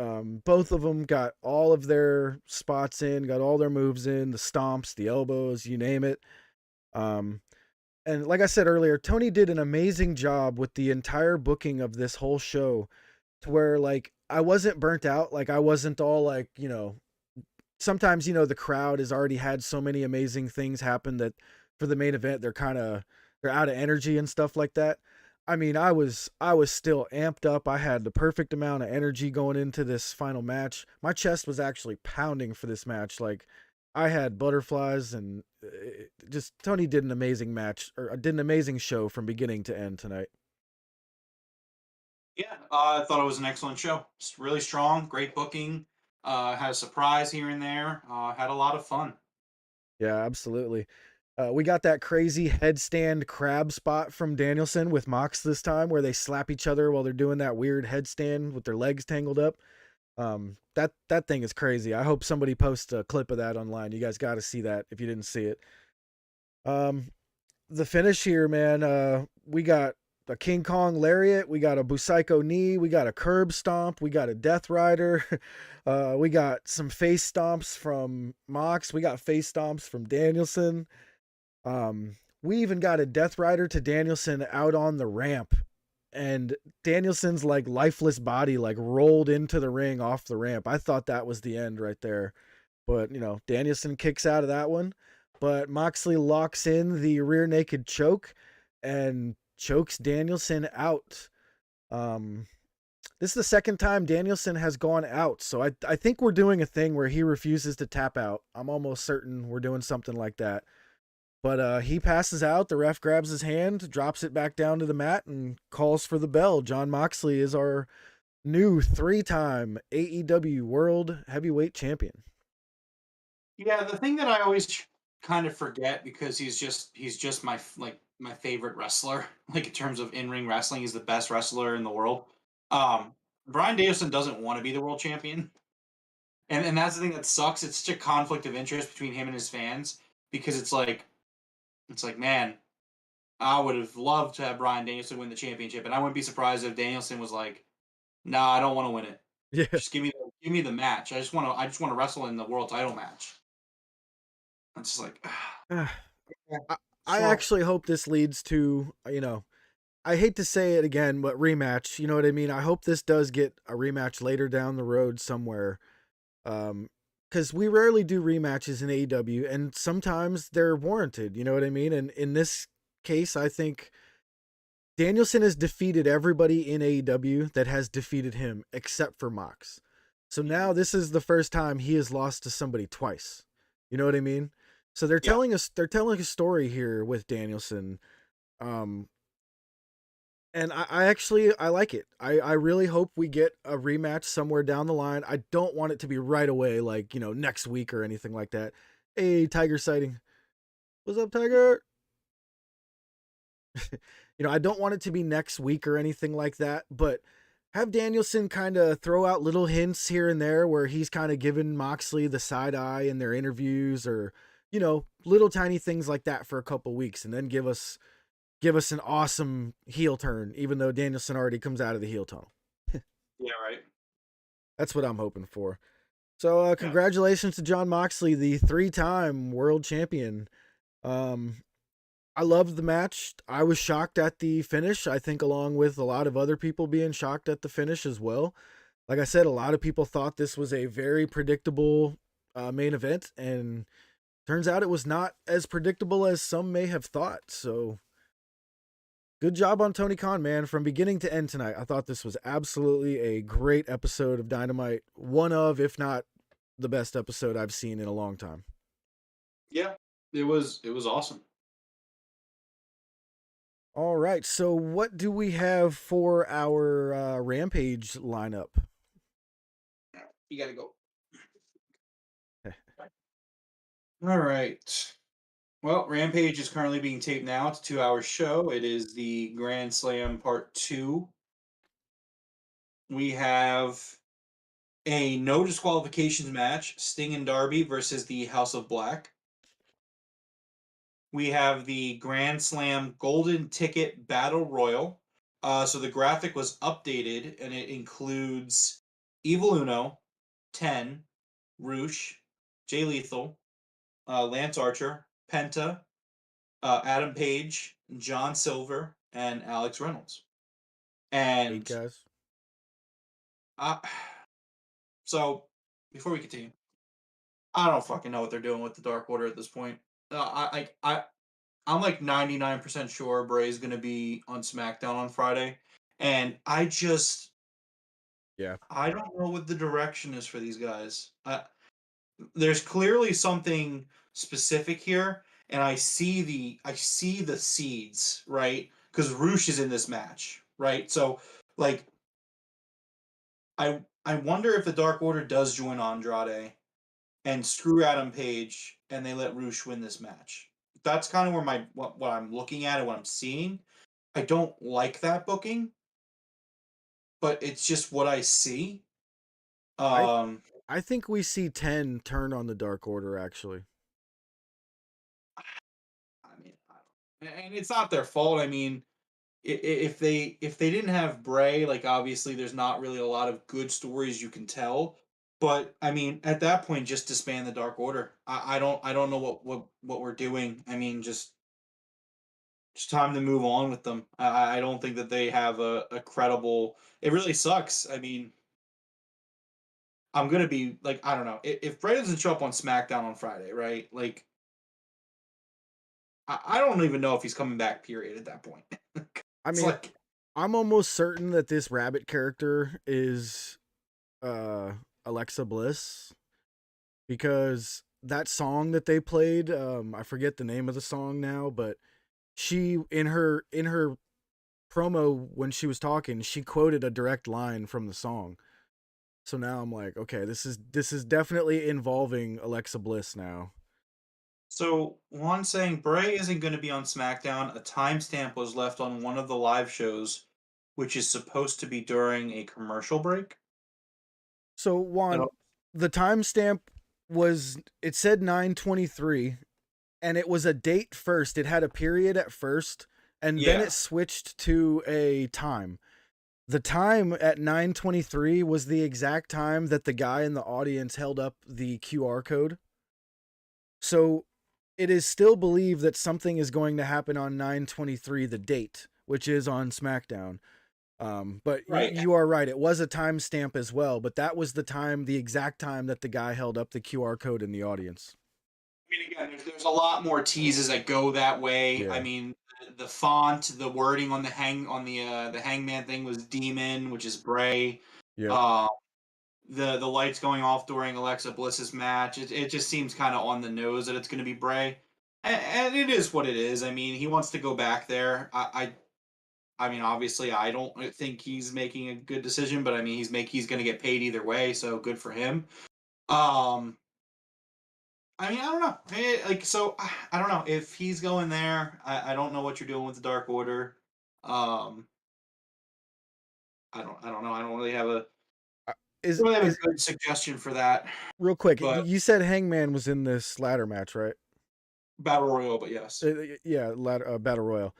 Both of them got all of their spots in, got all their moves in, the stomps, the elbows, you name it. Um, and like I said earlier, Tony did an amazing job with the entire booking of this whole show, to where like I wasn't burnt out. Like I wasn't all like, sometimes, the crowd has already had so many amazing things happen that for the main event, they're out of energy and stuff like that. I mean, I was still amped up. I had the perfect amount of energy going into this final match. My chest was actually pounding for this match. Like I had butterflies, and just Tony did an amazing match, or did an amazing show from beginning to end tonight. Yeah, I thought it was an excellent show. It's really strong, great booking. Had a surprise here and there. Had a lot of fun. Yeah, absolutely. We got that crazy headstand crab spot from Danielson with Mox this time, where they slap each other while they're doing that weird headstand with their legs tangled up. That thing is crazy. I hope somebody posts a clip of that online. You guys got to see that if you didn't see it. Um, the finish here, man. We got a King Kong lariat. We got a Busaiko knee. We got a curb stomp. We got a Death Rider. We got some face stomps from Mox. We got face stomps from Danielson. We even got a Death Rider to Danielson out on the ramp, and Danielson's like lifeless body like rolled into the ring off the ramp. I thought that was the end right there, but Danielson kicks out of that one, but Moxley locks in the rear naked choke and chokes Danielson out. This is the second time Danielson has gone out, so I think we're doing a thing where he refuses to tap out. I'm almost certain we're doing something like that. But he passes out. The ref grabs his hand, drops it back down to the mat, and calls for the bell. Jon Moxley is our new 3-time AEW World Heavyweight Champion. Yeah, the thing that I always kind of forget, because he's just my favorite wrestler. Like in terms of in ring wrestling, he's the best wrestler in the world. Um, Brian Danielson doesn't want to be the world champion, and that's the thing that sucks. It's such a conflict of interest between him and his fans, because it's like, man, I would have loved to have Brian Danielson win the championship, and I wouldn't be surprised if Danielson was like, "Nah, I don't want to win it. Yeah. Just give me the match. I just want to wrestle in the world title match." It's just like, I, I so actually hope this leads to, I hate to say it again, but rematch. You know what I mean? I hope this does get a rematch later down the road somewhere. Because we rarely do rematches in AEW, and sometimes they're warranted. You know what I mean? And in this case, I think Danielson has defeated everybody in AEW that has defeated him except for Mox. So now this is the first time he has lost to somebody twice. You know what I mean? So yeah, they're telling a story here with Danielson. Um and I like it. I really hope we get a rematch somewhere down the line. I don't want it to be right away, like, next week or anything like that. Hey, Tiger sighting. What's up, Tiger? I don't want it to be next week or anything like that, but have Danielson kind of throw out little hints here and there where he's kind of giving Moxley the side eye in their interviews, or, little tiny things like that for a couple weeks, and then give us an awesome heel turn, even though Danielson already comes out of the heel tunnel. yeah, right, That's what I'm hoping for. So, yeah, congratulations to Jon Moxley, the 3-time world champion. Um, I loved the match. I was shocked at the finish. I think, along with a lot of other people being shocked at the finish as well. Like I said, a lot of people thought this was a very predictable main event, and turns out it was not as predictable as some may have thought. So, good job on Tony Khan, man. From beginning to end tonight, I thought this was absolutely a great episode of Dynamite. One of, if not the best episode I've seen in a long time. yeah. It was awesome. All right, so what do we have for our Rampage lineup? You got to go. All right. Well, Rampage is currently being taped now. It's a 2-hour show. It is the Grand Slam Part 2. We have a no disqualifications match: Sting and Darby versus the House of Black. we have the Grand Slam Golden Ticket Battle Royal. So the graphic was updated, and it includes Evil Uno, 10, Roosh, Jay Lethal, Lance Archer, Penta, Adam Page, John Silver, and Alex Reynolds. 8 And guys. uh, so before we continue, I don't fucking know what they're doing with the Dark Order at this point. I'm like 99% sure Bray's gonna be on SmackDown on Friday, and Yeah. I don't know what the direction is for these guys. There's clearly something specific here, and I see the seeds, right? Because Roosh is in this match, right? So like I wonder if the Dark Order does join Andrade and screw Adam Page and they let Roosh win this match. That's kind of where what I'm looking at and what I'm seeing. I don't like that booking, but it's just what I see. I Um, I think we see 10 turn on the Dark Order actually. I mean, and it's not their fault. I mean, if they didn't have Bray, like obviously there's not really a lot of good stories you can tell. But I mean, at that point, just disband the Dark Order. I don't know what we're doing. I mean, just time to move on with them. I don't think that they have a credible. It really sucks. I mean, I'm gonna be like, I don't know, if Bray doesn't show up on SmackDown on Friday, right? Like, I don't even know if he's coming back. Period. At that point, I it's mean, like, I'm almost certain that this rabbit character is Alexa Bliss, because that song that they played, I forget the name of the song now, but she in her promo when she was talking, she quoted a direct line from the song. So now I'm like, okay, this is definitely involving Alexa Bliss now. so one saying Bray isn't going to be on SmackDown. A timestamp was left on one of the live shows, which is supposed to be during a commercial break. So I Juan, don't- the timestamp was, it said 9:23, and it was a date first. It had a period at first, and then Yeah, it switched to a time. The time at 9:23 was the exact time that the guy in the audience held up the QR code. So it is still believed that something is going to happen on 9:23, the date, which is on SmackDown. But right. you are right. It was a timestamp as well, but that was the time, the exact time that the guy held up the QR code in the audience. I mean, again, there's a lot more teases that go that way. I Yeah. mean, the font, the wording on the hangman thing was demon, which is Bray. Yep. Uh, the lights going off during Alexa Bliss's match. It just seems kind of on the nose that it's going to be Bray, and it is what it is. I mean, he wants to go back there. I mean, obviously, I don't think he's making a good decision, but I mean, he's going to get paid either way, so good for him. Um, I mean, I don't know. I don't know if he's going there. I don't know what you're doing with the Dark Order. Um, I don't know. I don't really have a Is really have a is good suggestion for that. real quick. But You said Hangman was in this ladder match, right? Battle Royal, but yes. Yeah, ladder battle royal.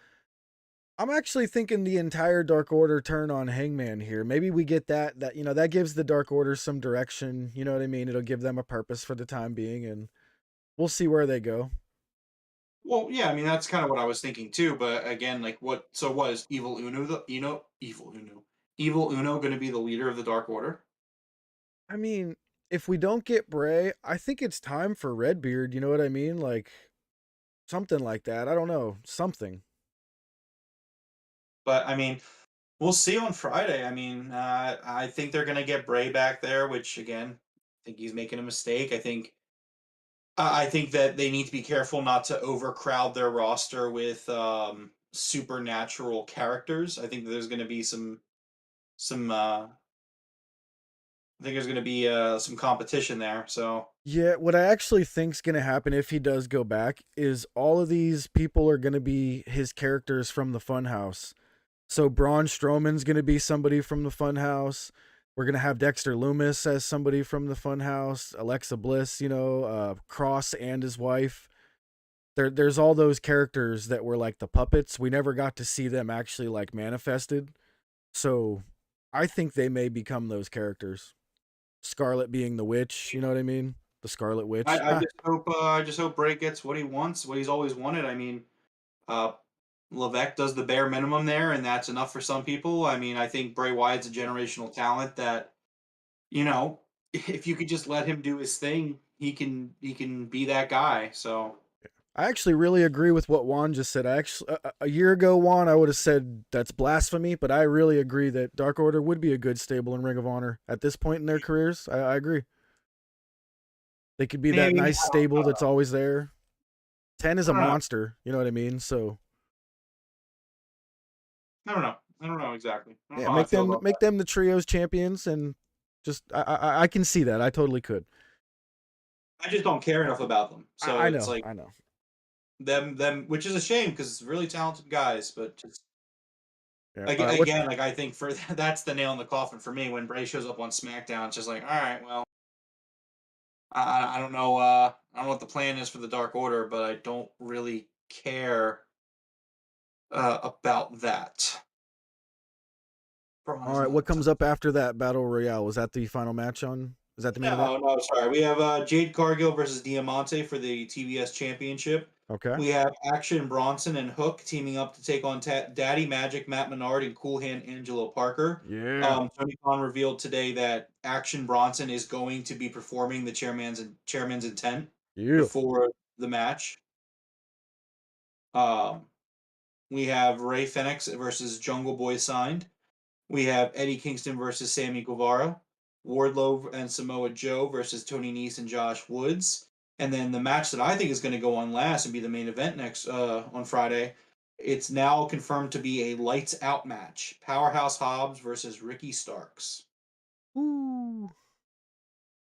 I'm actually thinking the entire Dark Order turn on Hangman here. Maybe we get that that gives the Dark Order some direction. You know what I mean? It'll give them a purpose for the time being, and we'll see where they go. Well, yeah, I mean that's kind of what I was thinking too. But again, like what? So was Evil Uno going to be the leader of the Dark Order? I mean, if we don't get Bray, I think it's time for Redbeard. You know what I mean? Like something like that. I don't know. Something. But I mean, we'll see on Friday. I mean, I think they're going to get Bray back there, which again, I think he's making a mistake. I think that they need to be careful not to overcrowd their roster with supernatural characters. I think there's going to be some I think there's going to be some competition there. So Yeah, what I actually think's gonna happen if he does go back is all of these people are gonna be his characters from the Funhouse. So Braun Strowman's gonna be somebody from the Funhouse. We're gonna have Dexter Loomis as somebody from the Funhouse. Alexa Bliss, Cross and his wife. there's all those characters that were like the puppets. We never got to see them actually like manifested. So I think they may become those characters. Scarlet being the witch, you know what I mean? The Scarlet Witch. I just hope Bray gets what he wants, what he's always wanted. I mean, uh, Levesque does the bare minimum there, and that's enough for some people. I mean, I think Bray Wyatt's a generational talent that, you know, if you could just let him do his thing, he can be that guy. So I actually really agree with what Juan just said. I actually a year ago, Juan, I would have said that's blasphemy, but I really agree that Dark Order would be a good stable in Ring of Honor at this point in their careers. I agree. They could be that maybe nice stable that's always there. 10 is I a don't know. monster, you know what I mean? So I don't know. I don't know exactly. I don't yeah, know how I feel about make them the trios champions, and just I can see that. I totally could. that. I just don't care enough about them. So I it's know, like I know. them, which is a shame because it's really talented guys, but just Yeah. like All right. What? again, like I think for that's the nail in the coffin for me when Bray shows up on SmackDown. It's just like, all right, well, I don't know, I don't know what the plan is for the Dark Order, but I don't really care about that. All right. What comes up after that Battle Royale? Was that the final match on? Is that the main event? No, sorry. We have Jade Cargill versus Diamante for the TBS Championship. Okay. We have Action Bronson and Hook teaming up to take on Daddy Magic, Matt Menard, and Cool Hand Angelo Parker. Yeah. Tony Khan revealed today that Action Bronson is going to be performing the chairman's intent Yeah. before the match. Um, we have Ray Fenix versus Jungle Boy signed. We have Eddie Kingston versus Sammy Guevara, Wardlow and Samoa Joe versus Tony Nese and Josh Woods, and then the match that I think is going to go on last and be the main event next on Friday. It's now confirmed to be a lights out match: Powerhouse Hobbs versus Ricky Starks. Ooh.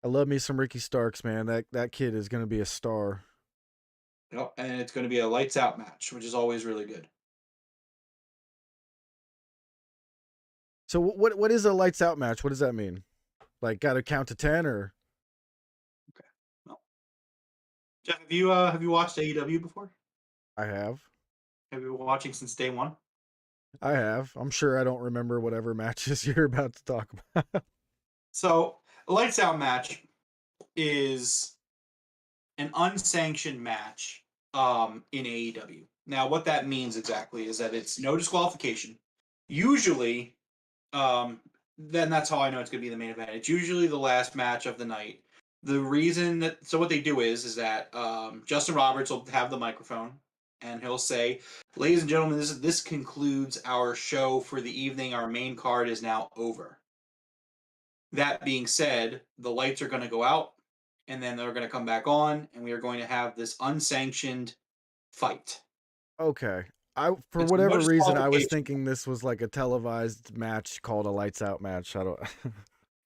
I love me some Ricky Starks, man. That kid is gonna be a star. Yep, and it's going to be a lights out match, which is always really good. So what is a lights out match? What does that mean? Like, got to count to 10 or? Okay. Well, Jeff, have you watched AEW before? I have. Have you been watching since day one? I have. I'm sure I don't remember whatever matches you're about to talk about. So, a lights out match is an unsanctioned match in AEW. Now, what that means exactly is that it's no disqualification. Usually, then that's how I know it's going to be the main event. It's usually the last match of the night. The reason that so what they do is that Justin Roberts will have the microphone and he'll say, "Ladies and gentlemen, this concludes our show for the evening. Our main card is now over." That being said, the lights are going to go out and then they're going to come back on and we are going to have this unsanctioned fight. Okay. For It's no whatever reason I was disqualification. thinking this was like a televised match called a lights out match. I don't.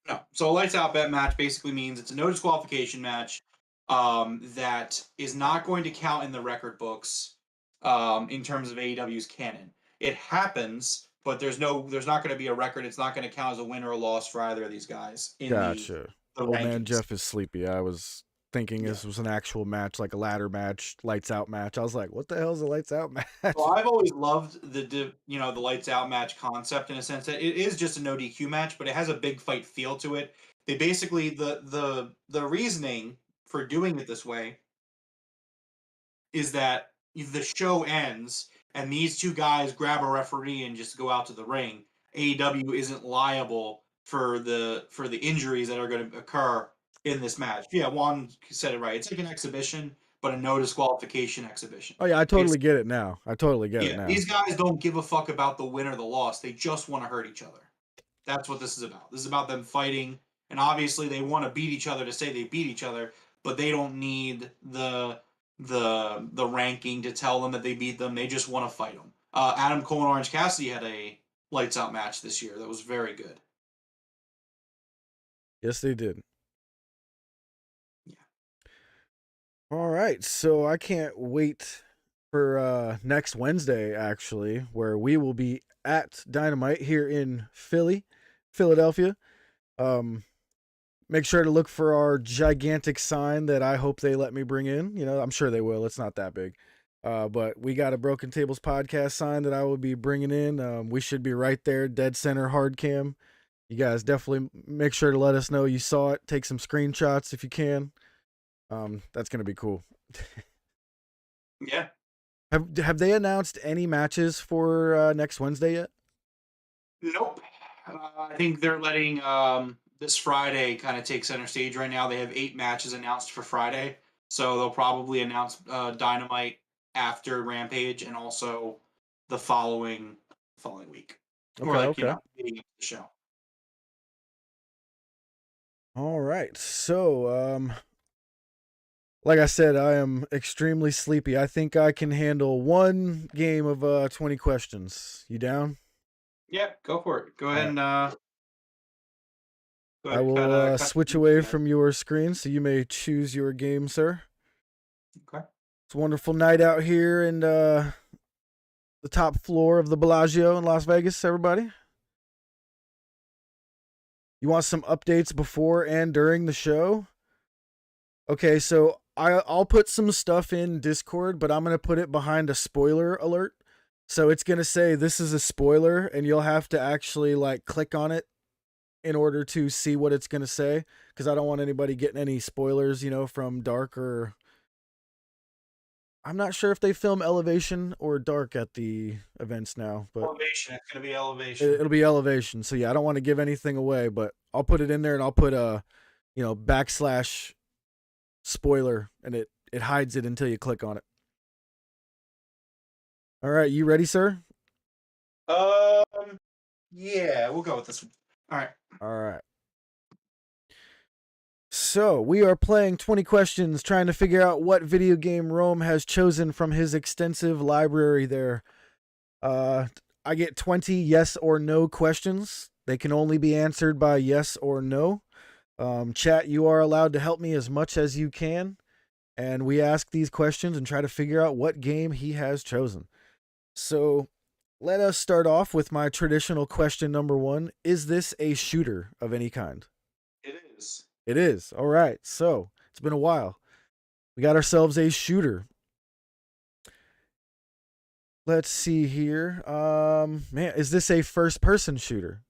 No. So a lights out bet match basically means it's a no disqualification match that is not going to count in the record books in terms of AEW's canon. It happens, but there's not going to be a record. It's not going to count as a win or a loss for either of these guys in Gotcha. the Old man rankings. Jeff is sleepy. I was thinking this was an actual match, like a ladder match, lights out match. I was like, what the hell is a lights out match? Well, I've always loved the lights out match concept in a sense that it is just a no DQ match, but it has a big fight feel to it. They basically the reasoning for doing it this way is that the show ends and these two guys grab a referee and just go out to the ring. AEW isn't liable for the injuries that are going to occur in this match. Yeah, Juan said it right. It's like an exhibition, but a no disqualification exhibition. Oh yeah, I It's totally get it now. Yeah, these guys don't give a fuck about the win or the loss. They just want to hurt each other. That's what this is about. This is about them fighting, and obviously they want to beat each other to say they beat each other, but they don't need the ranking to tell them that they beat them. They just want to fight them. Adam Cole and Orange Cassidy had a lights out match this year that was very good. Yes, they did. Yeah. All right, so I can't wait for next Wednesday, actually, where we will be at Dynamite here in Philadelphia. make sure to look for our gigantic sign that I hope they let me bring in. You know, I'm sure they will. It's not that big. But we got a Broken Tables podcast sign that I will be bringing in. We should be right there, dead center, hard cam. You guys definitely make sure to let us know you saw it. Take some screenshots if you can. That's gonna be cool. Yeah. Have they announced any matches for next Wednesday yet? Nope. I think they're letting this Friday kind of take center stage right now. They have 8 matches announced for Friday, so they'll probably announce Dynamite after Rampage and also the following week, or Okay. leading up to the show. All right. So, like I said, I am extremely sleepy. I think I can handle one game of 20 questions. You down? Yeah, go for it. Go ahead and I will cut switch the away music. from your screen so you may choose your game, sir. Okay. It's a wonderful night out here in the top floor of the Bellagio in Las Vegas, everybody. You want some updates before and during the show? Okay, so I'll put some stuff in Discord, but I'm going to put it behind a spoiler alert. So it's going to say this is a spoiler, and you'll have to actually like click on it in order to see what it's going to say, because I don't want anybody getting any spoilers, you know, from Dark or... I'm not sure if they film Elevation or Dark at the events now, but Elevation. It's gonna be Elevation. it'll be Elevation. So yeah, I don't want to give anything away, but I'll put it in there and I'll put a, / spoiler, and it hides it until you click on it. All right, you ready, sir? Yeah, we'll go with this one. All right. So, we are playing 20 questions, trying to figure out what video game Rome has chosen from his extensive library there. I get 20 yes or no questions. They can only be answered by yes or no. Chat, you are allowed to help me as much as you can. And we ask these questions and try to figure out what game he has chosen. So, let us start off with my traditional question number 1. Is this a shooter of any kind? It is. It is. All right. So, it's been a while. We got ourselves a shooter. Let's see here. Man, is this a first-person shooter?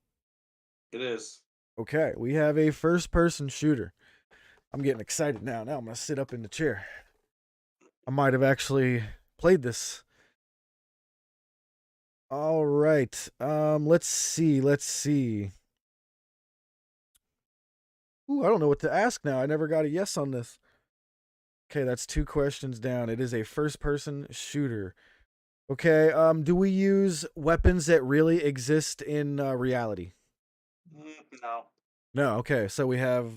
It is. Okay, we have a first-person shooter. I'm getting excited now. Now I'm going to sit up in the chair. I might have actually played this. All right. Let's see. Ooh, I don't know what to ask now. I never got a yes on this. Okay, that's 2 questions down. It is a first-person shooter. Okay, do we use weapons that really exist in reality? No. No, okay. So we have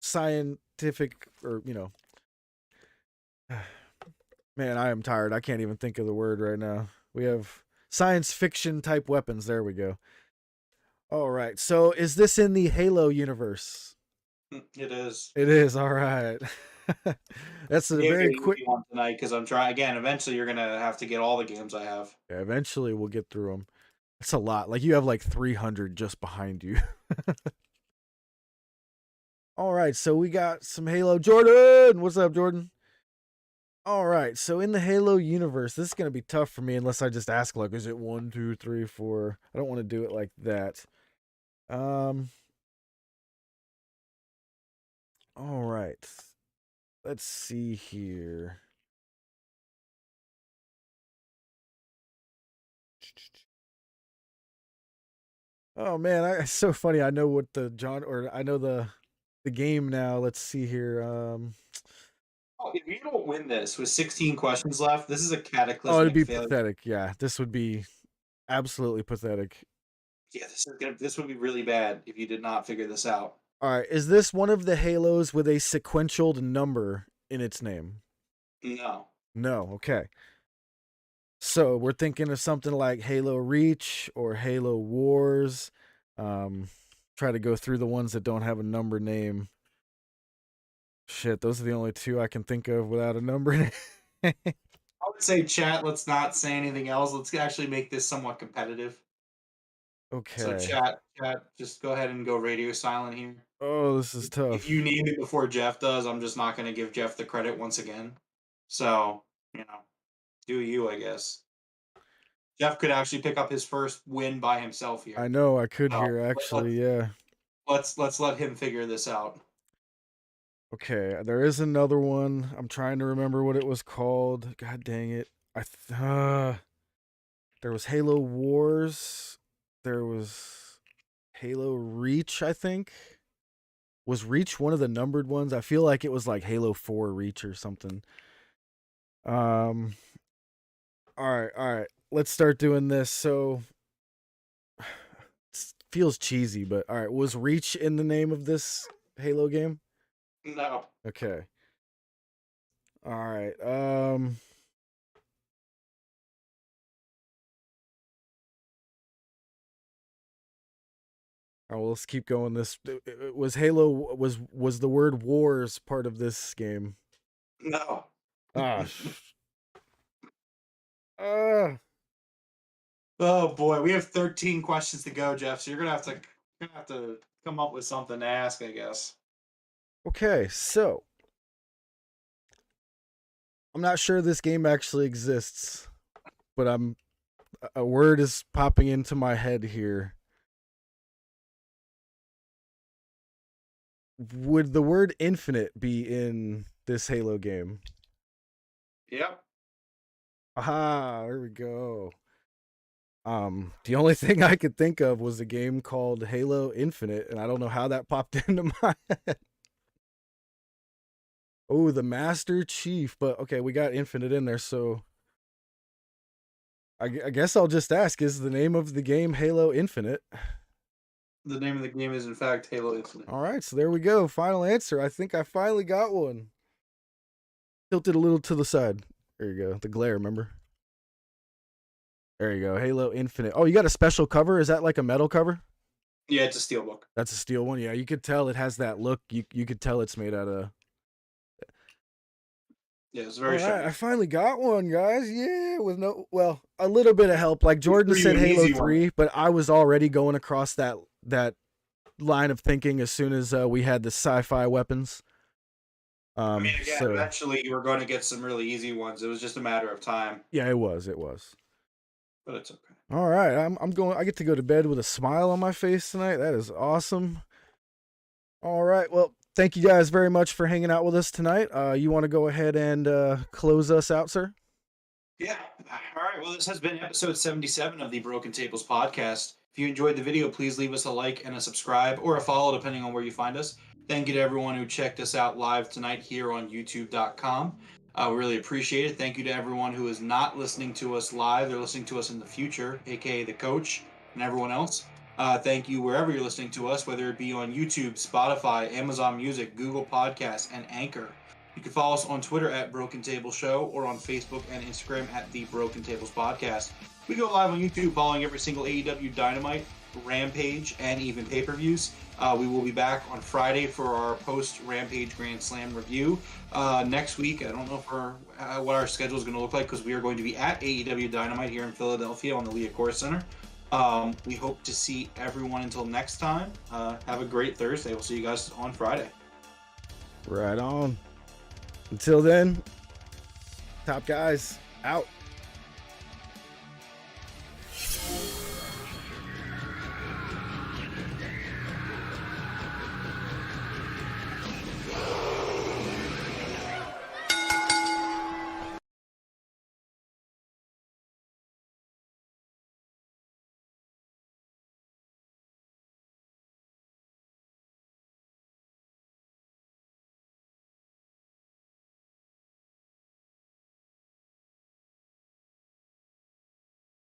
scientific, or, man, I am tired. I can't even think of the word right now. We have science fiction type weapons. There we go. All right. So is this in the Halo universe? It is. It is. All right. That's a very quick one tonight, because I'm trying again. Eventually, you're gonna have to get all the games I have. Yeah, eventually we'll get through them. It's a lot. Like, you have like 300 just behind you. All right, so we got some Halo. Jordan! What's up, Jordan? All right, so in the Halo universe, this is going to be tough for me unless I just ask, like, is it 1, 2, 3, 4? I don't want to do it like that. All right. Let's see here. Oh man, it's so funny. I know what I know the game now. Let's see here. If you don't win this with 16 questions left, this is a cataclysmic Oh, it'd be failure. pathetic. Yeah, this would be absolutely pathetic. Yeah, this would be really bad if you did not figure this out. All right, is this one of the Halos with a sequential number in its name? No. No, okay. So we're thinking of something like Halo Reach or Halo Wars. Try to go through the ones that don't have a number name. Shit, those are the only 2 I can think of without a number name. I would say, chat, let's not say anything else. Let's actually make this somewhat competitive. Okay. So chat, just go ahead and go radio silent here. Oh, this is tough. If you name it before Jeff does, I'm just not going to give Jeff the credit once again. So, do you, I guess. Jeff could actually pick up his first win by himself here. I know I could So, hear actually, yeah. Let's let him figure this out. Okay, there is another one. I'm trying to remember what it was called. God dang it. There was Halo Wars. There was Halo Reach, I think. Was Reach one of the numbered ones? I feel like it was like Halo 4 Reach or something. All right. Let's start doing this. So it feels cheesy, but all right. Was Reach in the name of this Halo game? No. Okay. All right. All right, well, let's keep going. Was Halo was the word wars part of this game? No. Ah. Oh boy, we have 13 questions to go, Jeff. So you're gonna have to come up with something to ask, I guess. Okay, so I'm not sure this game actually exists, but a word is popping into my head here. Would the word infinite be in this Halo game? Yep. Aha, there we go. The only thing I could think of was a game called Halo Infinite, and I don't know how that popped into my head. Oh, the Master Chief, but okay, we got Infinite in there, so I guess I'll just ask, is the name of the game Halo Infinite? The name of the game is, in fact, Halo Infinite. All right, so there we go. Final answer. I think I finally got one. Tilted a little to the side. There you go. The glare, remember? There you go. Halo Infinite. Oh, you got a special cover? Is that like a metal cover? Yeah, it's a steelbook. That's a steel one. Yeah, you could tell it has that look. You could tell it's made out of. Yeah, it's very shiny. I finally got one, guys. Yeah, with a little bit of help. Like Jordan said, Halo 3, but I was already going across that line of thinking as soon as we had the sci-fi weapons. Eventually you were going to get some really easy ones. It was just a matter of time. Yeah, it was. But it's okay. All right, I'm going. I get to go to bed with a smile on my face tonight. That is awesome. All right, well, thank you guys very much for hanging out with us tonight. You want to go ahead and close us out, sir? Yeah. All right. Well, this has been episode 77 of the Broken Tables podcast. If you enjoyed the video, please leave us a like and a subscribe or a follow, depending on where you find us. Thank you to everyone who checked us out live tonight here on youtube.com. We really appreciate it. Thank you to everyone who is not listening to us live. They're listening to us in the future, aka the coach and everyone else. Thank you wherever you're listening to us, whether it be on YouTube, Spotify, Amazon Music, Google Podcasts, and Anchor. You can follow us on Twitter at Broken Table Show or on Facebook and Instagram at The Broken Tables Podcast. We go live on YouTube following every single AEW Dynamite, Rampage, and even pay-per-views. We will be back on Friday for our post-Rampage Grand Slam review. Next week, I don't know what our schedule is going to look like because we are going to be at AEW Dynamite here in Philadelphia on the Liacouras Center. We hope to see everyone until next time. Have a great Thursday. We'll see you guys on Friday. Right on. Until then, top guys, out.